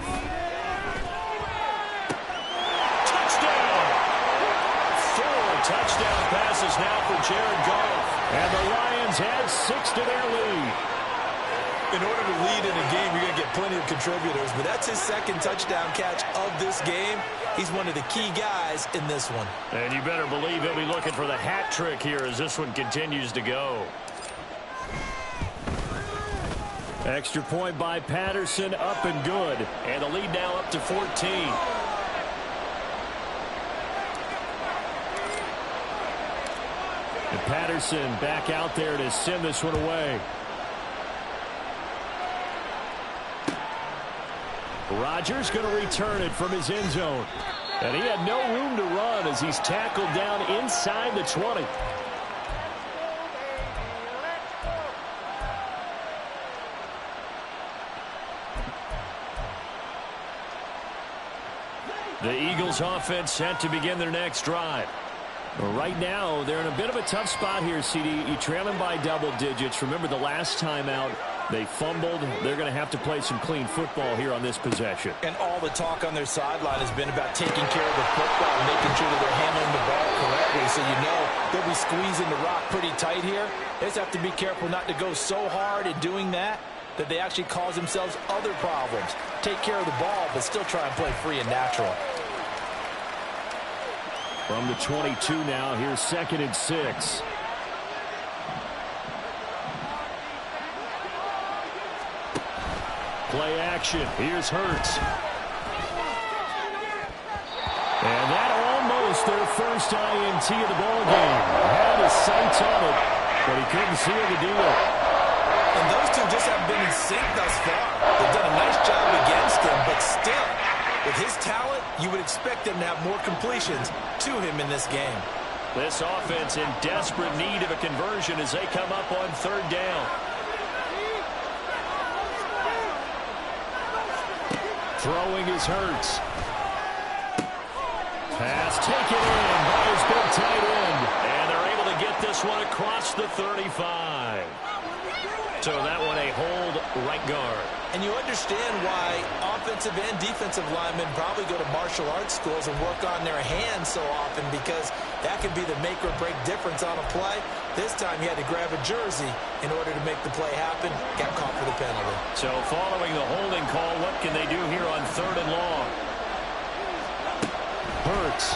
passes now for Jared Goff. And the Lions add 6 to their lead. In order to lead in a game, you're going to get plenty of contributors, but that's his second touchdown catch of this game. He's one of the key guys in this one. And you better believe he'll be looking for the hat trick here as this one continues to go. Extra point by Patterson, up and good. And the lead now up to 14. And Patterson back out there to send this one away. Rodgers going to return it from his end zone. And he had no room to run as he's tackled down inside the 20. The Eagles offense set to begin their next drive. Well, right now, they're in a bit of a tough spot here, CD. You trail them by double digits. Remember the last time out, they fumbled. They're going to have to play some clean football here on this possession. And all the talk on their sideline has been about taking care of the football and making sure that they're handling the ball correctly. So you know they'll be squeezing the rock pretty tight here. They just have to be careful not to go so hard in doing that they actually cause themselves other problems. Take care of the ball, but still try and play free and natural. From the 22 now, here's 2nd and 6. Play action. Here's Hurts. And that almost their first INT of the ball game. Had his sights on it, but he couldn't seal the deal. And those two just haven't been in sync thus far. They've done a nice job against him, but still, with his talent, you would expect them to have more completions to him in this game. This offense in desperate need of a conversion as they come up on 3rd down. Throwing is Hurts. Pass taken in by his big tight end. And they're able to get this one across the 35. So that one a hold right guard. And you understand why offensive and defensive linemen probably go to martial arts schools and work on their hands so often, because that can be the make or break difference on a play. This time he had to grab a jersey in order to make the play happen. Got caught for the penalty. So following the holding call, what can they do here on 3rd and long? Hurts.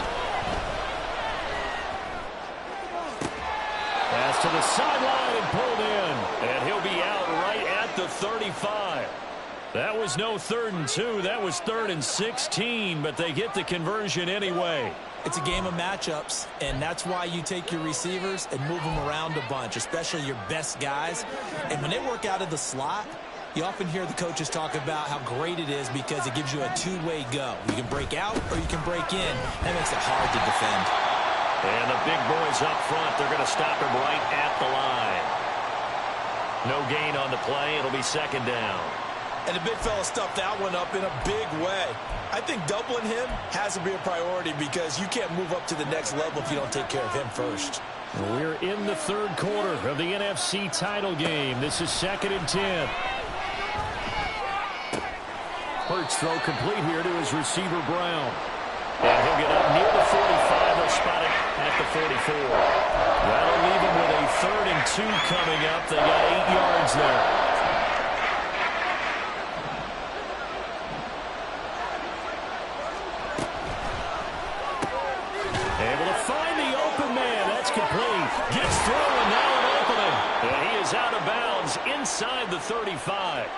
Pass to the sideline and pulled in. And he'll be out right at the 35. That was no 3rd and 2. That was 3rd and 16, but they get the conversion anyway. It's a game of matchups, and that's why you take your receivers and move them around a bunch, especially your best guys. And when they work out of the slot, you often hear the coaches talk about how great it is because it gives you a two-way go. You can break out or you can break in. That makes it hard to defend. And the big boys up front, they're going to stop him right at the line. No gain on the play. It'll be 2nd down. And the big fella stuffed that one up in a big way. I think doubling him has to be a priority because you can't move up to the next level if you don't take care of him first. We're in the 3rd quarter of the NFC title game. This is 2nd and 10. Hurts throw complete here to his receiver Brown. And he'll get up near the 45. He'll spot it at the 44. That'll leave him with a 3rd and 2 coming up. They got 8 yards there. Able to find the open man. That's complete. Gets through and now an opening. And he is out of bounds inside the 35.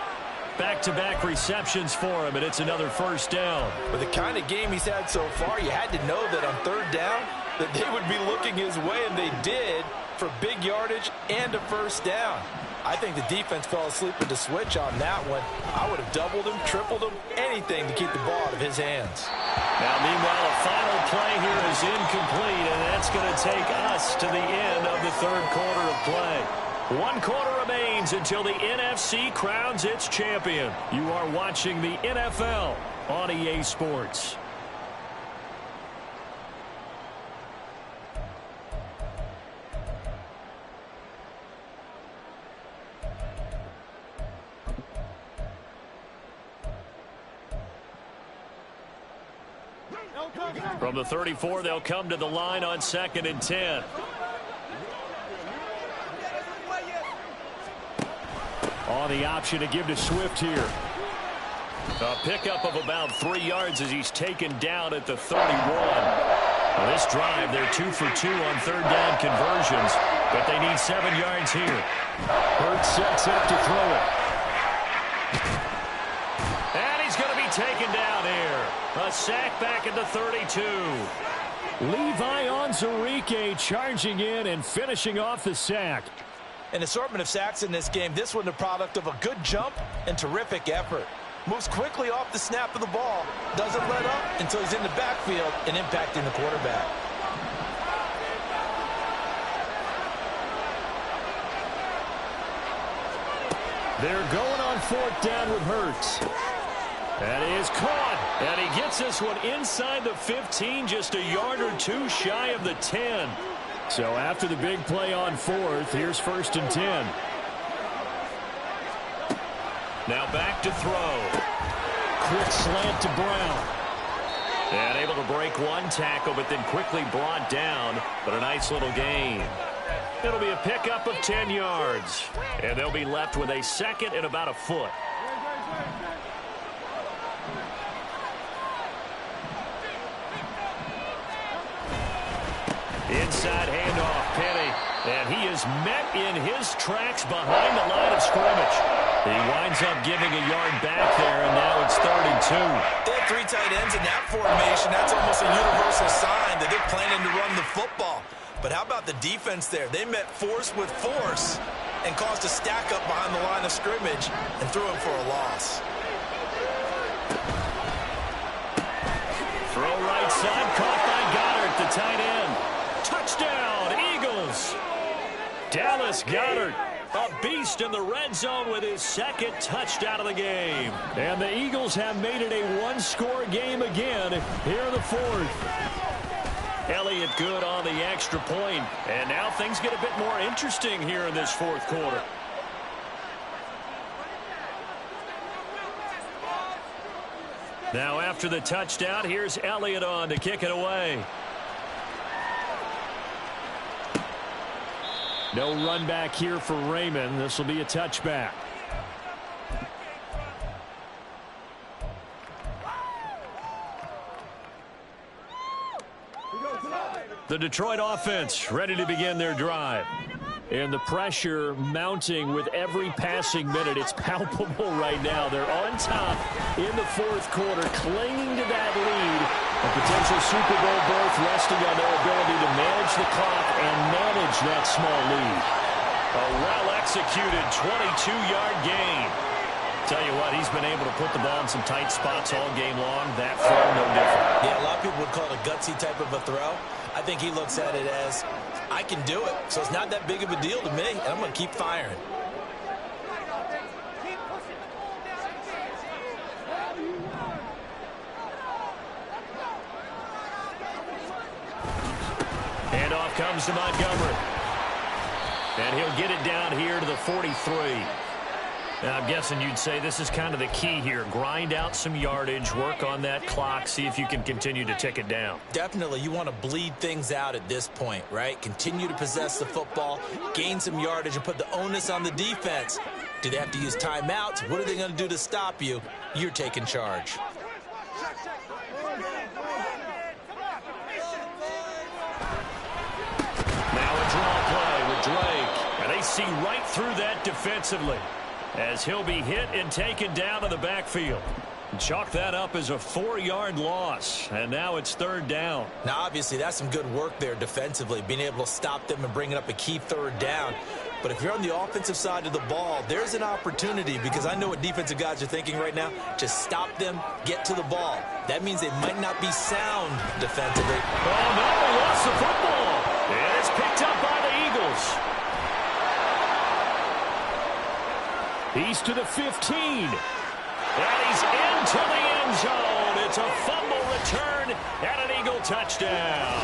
Back-to-back receptions for him, and it's another 1st down. With the kind of game he's had so far, you had to know that on 3rd down that they would be looking his way, and they did, for big yardage and a 1st down. I think the defense fell asleep with the switch on that one. I would have doubled him, tripled him, anything to keep the ball out of his hands. Now, meanwhile, a final play here is incomplete, and that's going to take us to the end of the 3rd quarter of play. 1 quarter remains until the NFC crowns its champion. You are watching the NFL on EA Sports. From the 34, they'll come to the line on 2nd and 10. On the option to give to Swift here. A pickup of about 3 yards as he's taken down at the 31. Well, this drive, they're 2 for 2 on third down conversions, but they need 7 yards here. Hurts sets up to throw it. And he's going to be taken down here. A sack back at the 32. Levi Onwuzurike charging in and finishing off the sack. An assortment of sacks in this game. This one the product of a good jump and terrific effort. Moves quickly off the snap of the ball. Doesn't let up until he's in the backfield and impacting the quarterback. They're going on 4th down with Hurts. That is caught. And he gets this one inside the 15, just a yard or 2 shy of the 10. So after the big play on 4th, here's 1st and 10. Now back to throw. Quick slant to Brown. And able to break one tackle, but then quickly brought down. But a nice little gain. It'll be a pickup of 10 yards. And they'll be left with a second and about a foot. Inside handoff, Penny. And he is met in his tracks behind the line of scrimmage. He winds up giving a yard back there, and now it's 3rd and 2. They have 3 tight ends in that formation. That's almost a universal sign that they're planning to run the football. But how about the defense there? They met force with force and caused a stack up behind the line of scrimmage and threw him for a loss. Throw right side, caught by Goddard, the tight end. Touchdown, Eagles. Dallas Goedert, a beast in the red zone with his 2nd touchdown of the game. And the Eagles have made it a 1-score game again here in the 4th. Elliott good on the extra point. And now things get a bit more interesting here in this 4th quarter. Now after the touchdown, here's Elliott on to kick it away. No run back here for Raymond. This will be a touchback. The Detroit offense ready to begin their drive. And the pressure mounting with every passing minute. It's palpable right now. They're on top in the 4th quarter, clinging to that lead. A potential Super Bowl berth resting on their ability to manage the clock and manage that small lead. A well-executed 22-yard gain. Tell you what, he's been able to put the ball in some tight spots all game long. That throw, no different. Yeah, a lot of people would call it a gutsy type of a throw. I think he looks at it as, I can do it, so it's not that big of a deal to me, and I'm going to keep firing. Handoff comes to Montgomery. And he'll get it down here to the 43. Now, I'm guessing you'd say this is kind of the key here. Grind out some yardage, work on that clock, see if you can continue to tick it down. Definitely. You want to bleed things out at this point, right? Continue to possess the football, gain some yardage, and put the onus on the defense. Do they have to use timeouts? What are they going to do to stop you? You're taking charge. Now a draw play with Drake. And they see right through that defensively, as he'll be hit and taken down to the backfield. Chalk that up as a 4-yard loss, and now it's 3rd down. Now, obviously, that's some good work there defensively, being able to stop them and bringing up a key 3rd down. But if you're on the offensive side of the ball, there's an opportunity, because I know what defensive guys are thinking right now. Just stop them, get to the ball. That means they might not be sound defensively. Oh, no, they lost the football. And it's picked up by the Eagles. He's to the 15. And he's into the end zone. It's a fumble return and an Eagle touchdown.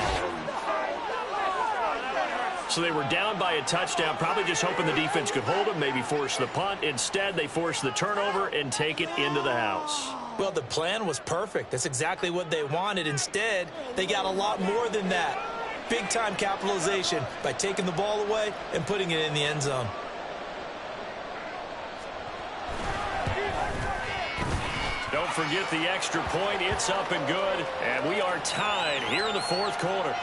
So they were down by a touchdown, probably just hoping the defense could hold them, maybe force the punt. Instead, they force the turnover and take it into the house. Well, the plan was perfect. That's exactly what they wanted. Instead, they got a lot more than that. Big-time capitalization by taking the ball away and putting it in the end zone. forget the extra point. It's up and good, and we are tied here in the fourth quarter.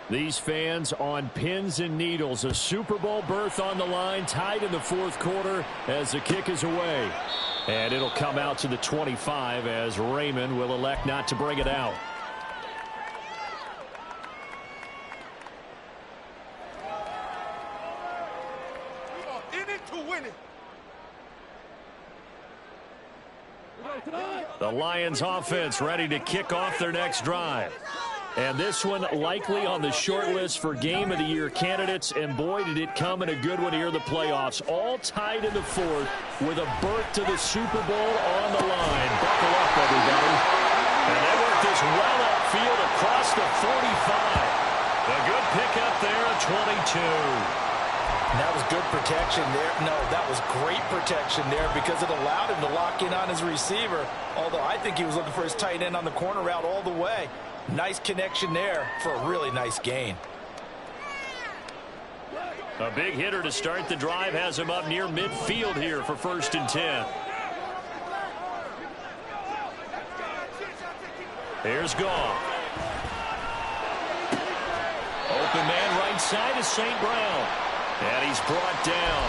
These fans on pins and needles. A Super Bowl berth on the line, tied in the fourth quarter as the kick is away. And it'll come out to the 25 as Raymond will elect not to bring it out. In it to win it. The Lions offense ready to kick off their next drive. And this one likely on the short list for Game of the Year candidates. And boy, did it come in a good one here in the playoffs. All tied in the fourth with a berth to the Super Bowl on the line. Buckle up, everybody. And they work this well upfield across the 45. A good pickup there at 22. And that was good protection there. No, that was great protection there because it allowed him to lock in on his receiver. Although I think he was looking for his tight end on the corner route all the way. Nice connection there for a really nice gain. A big hitter to start the drive has him up near midfield here for 1st and 10. Here's Goff. Open man right side is St. Brown. And he's brought down.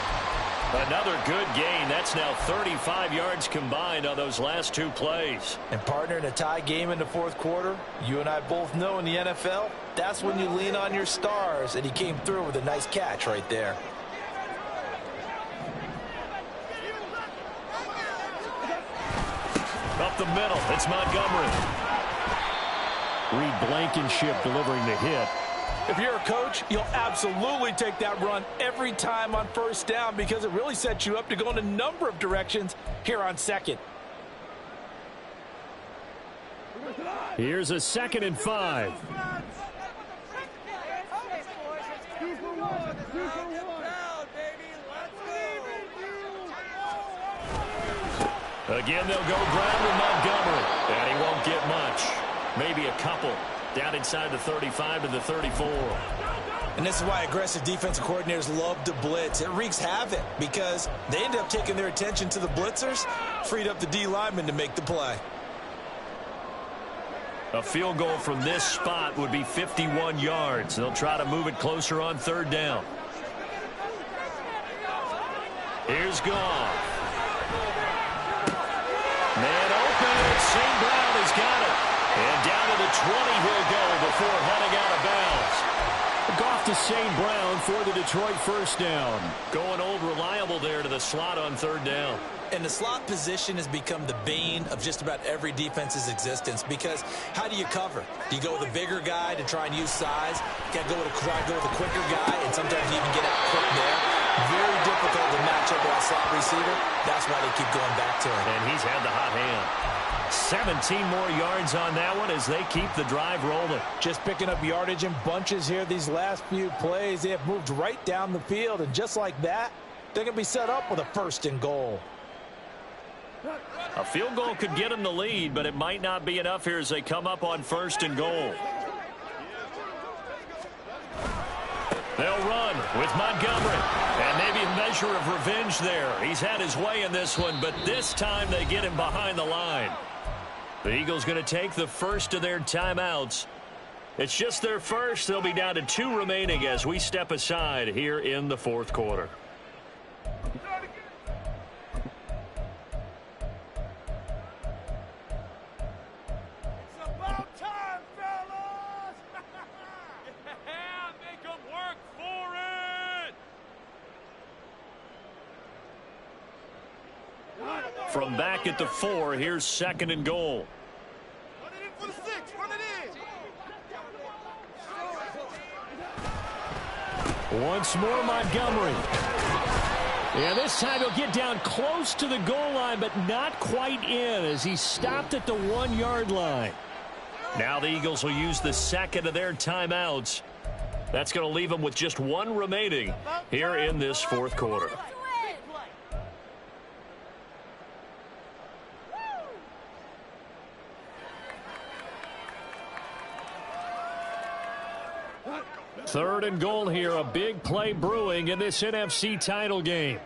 Another good gain. That's now 35 yards combined on those last two plays. And partner, in a tie game in the fourth quarter, you and I both know in the NFL, that's when you lean on your stars. And he came through with a nice catch right there. Up the middle, it's Montgomery. Reed Blankenship delivering the hit. If you're a coach, you'll absolutely take that run every time on 1st down because it really sets you up to go in a number of directions here on 2nd. Here's a 2nd and 5. Again, they'll go ground with Montgomery. And he won't get much. Maybe a couple. Down inside the 35 to the 34. And this is why aggressive defensive coordinators love to blitz. It wreaks havoc because they end up taking their attention to the blitzers, freed up the D lineman to make the play. A field goal from this spot would be 51 yards. They'll try to move it closer on 3rd down. Here's Goff. Man open. St. Brown has got it. And down to the 20 he'll go before heading out of bounds. Goff to St. Brown for the Detroit 1st down. Going old reliable there to the slot on 3rd down. And the slot position has become the bane of just about every defense's existence because how do you cover? Do you go with a bigger guy to try and use size? You got to try to go with a quicker guy, and sometimes you even get out quick there. Very difficult to match up with that slot receiver. That's why they keep going back to him. And he's had the hot hand. 17 more yards on that one as they keep the drive rolling. Just picking up yardage in bunches here these last few plays. They have moved right down the field, and just like that, they're going to be set up with a 1st and goal. A field goal could get them the lead, but it might not be enough here as they come up on 1st and goal. They'll run with Montgomery. And maybe a measure of revenge there. He's had his way in this one, but this time they get him behind the line. The Eagles going to take the first of their timeouts. It's just their first. They'll be down to 2 remaining as we step aside here in the fourth quarter. From back at the 4, here's 2nd and goal. Once more, Montgomery. And this time he'll get down close to the goal line, but not quite in as he stopped at the 1-yard line. Now the Eagles will use the 2nd of their timeouts. That's going to leave them with just 1 remaining here in this fourth quarter. Third and goal here. A big play brewing in this NFC title game.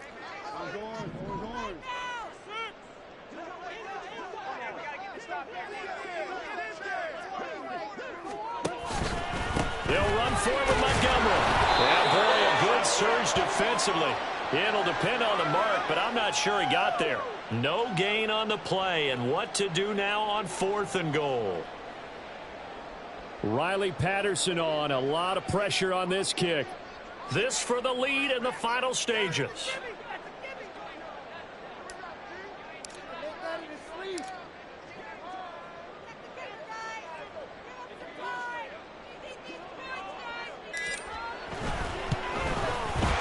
They'll run forward Montgomery. Yeah, boy, a good surge defensively. It'll depend on the mark, but I'm not sure he got there. No gain on the play, and what to do now on 4th and goal. Riley Patterson on. A lot of pressure on this kick. This for the lead in the final stages.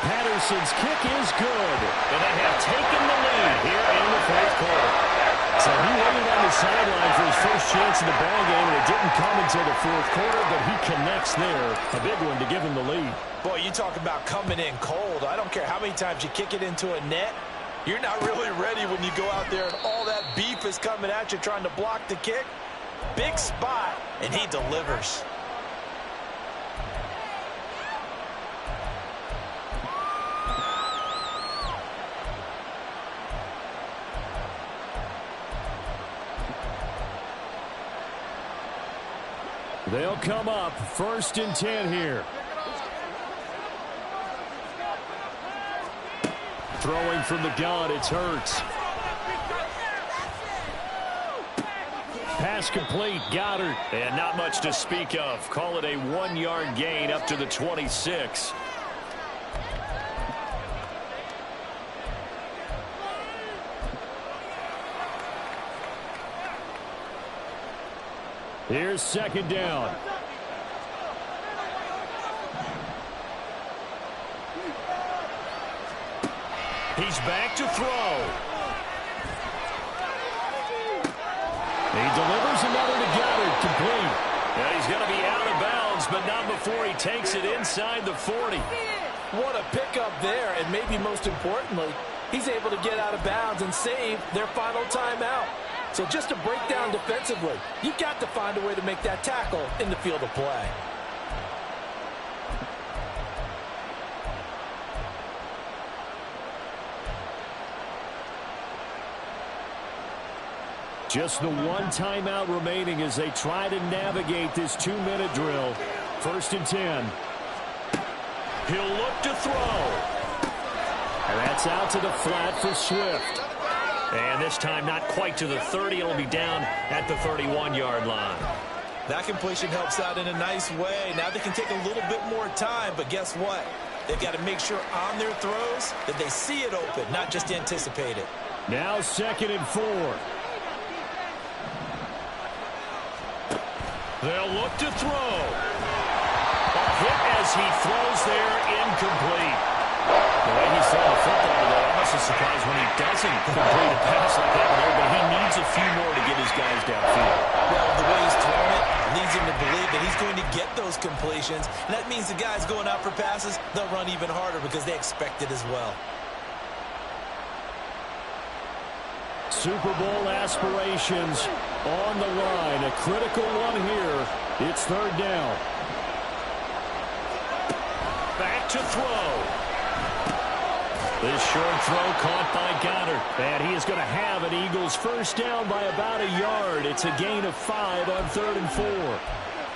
Patterson's kick is good, and they have taken the lead here in the 4th quarter. So he waited on the sideline for his first chance in the ballgame, and it didn't come until the 4th quarter, but he connects there. A big one to give him the lead. Boy, you talk about coming in cold. I don't care how many times you kick it into a net. You're not really ready when you go out there and all that beef is coming at you trying to block the kick. Big spot, and he delivers. They'll come up 1st and 10 here. Throwing from the gun, it's Hurts. Pass complete, Goddard. And not much to speak of. Call it a 1-yard gain up to the 26. Here's 2nd down. He's back to throw. He delivers another to Goddard, complete. And he's going to be out of bounds, but not before he takes it inside the 40. What a pickup there, and maybe most importantly, he's able to get out of bounds and save their final timeout. So just a breakdown defensively. You've got to find a way to make that tackle in the field of play. Just the one timeout remaining as they try to navigate this 2-minute drill. 1st and 10. He'll look to throw. And that's out to the flat for Swift. And this time not quite to the 30. It'll be down at the 31-yard line. That completion helps out in a nice way. Now they can take a little bit more time, but guess what? They've got to make sure on their throws that they see it open, not just anticipate it. Now 2nd and 4. They'll look to throw. A hit as he throws there, incomplete. The way he's throwing the football today, I'm also surprised when he doesn't complete a pass like that there, but he needs a few more to get his guys downfield. Well, the way he's throwing it leads him to believe that he's going to get those completions, and that means the guys going out for passes, they'll run even harder because they expect it as well. Super Bowl aspirations on the line. A critical one here. It's 3rd down. Back to throw. This short throw caught by Goddard. And he is going to have an Eagles first down by about a yard. It's a gain of 5 on 3rd and 4.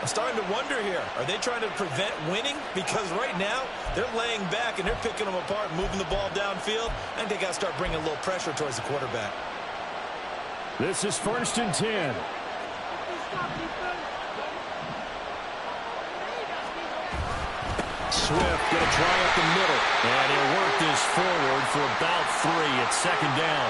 I'm starting to wonder here. Are they trying to prevent winning? Because right now, they're laying back and they're picking them apart, moving the ball downfield. I think they got to start bringing a little pressure towards the quarterback. This is 1st and 10. Swift going to try up the middle. And he'll work this forward for about 3. It's 2nd down.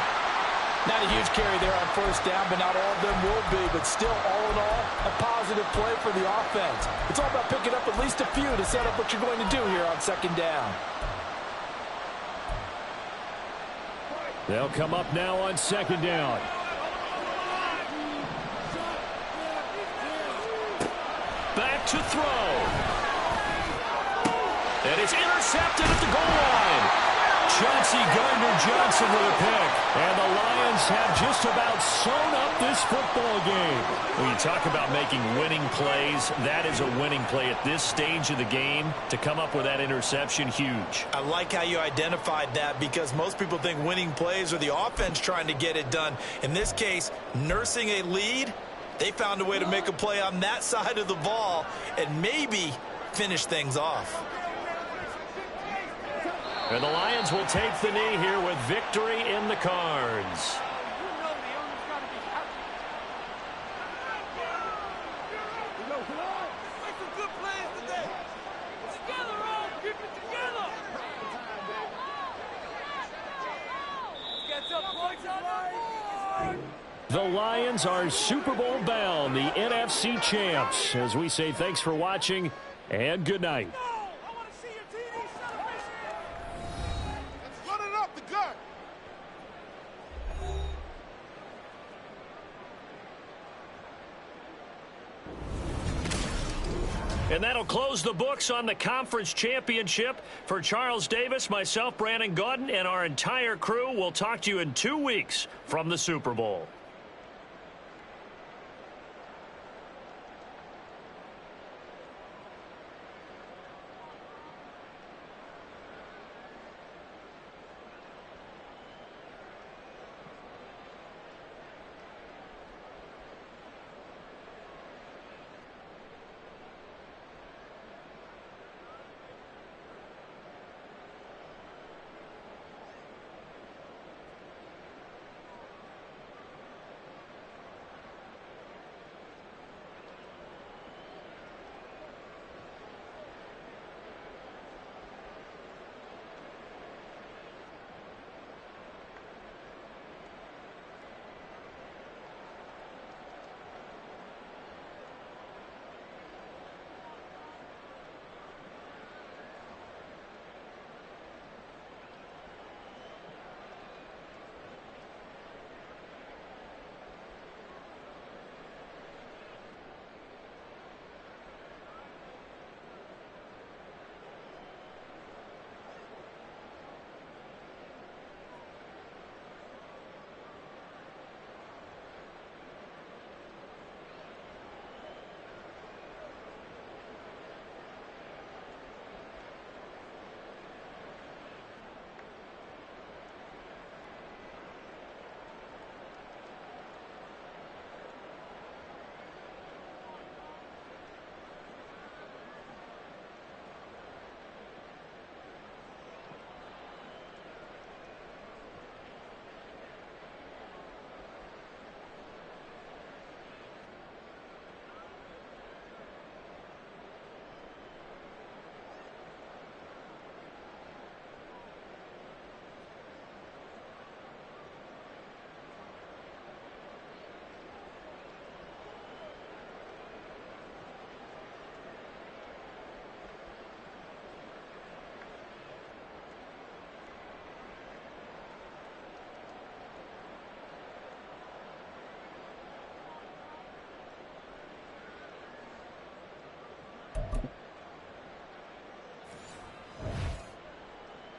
Not a huge carry there on 1st down, but not all of them will be. But still, all in all, a positive play for the offense. It's all about picking up at least a few to set up what you're going to do here on 2nd down. They'll come up now on 2nd down. Back to throw. And it's intercepted at the goal line. Chauncey Gardner-Johnson with a pick. And the Lions have just about sewn up this football game. When you talk about making winning plays, that is a winning play at this stage of the game. To come up with that interception, huge. I like how you identified that, because most people think winning plays are the offense trying to get it done. In this case, nursing a lead, they found a way to make a play on that side of the ball and maybe finish things off. And the Lions will take the knee here with victory in the cards. The Lions are Super Bowl bound, the NFC champs. As we say, thanks for watching and good night. And that'll close the books on the conference championship. For Charles Davis, myself, Brandon Gaudin, and our entire crew, we'll talk to you in 2 weeks from the Super Bowl.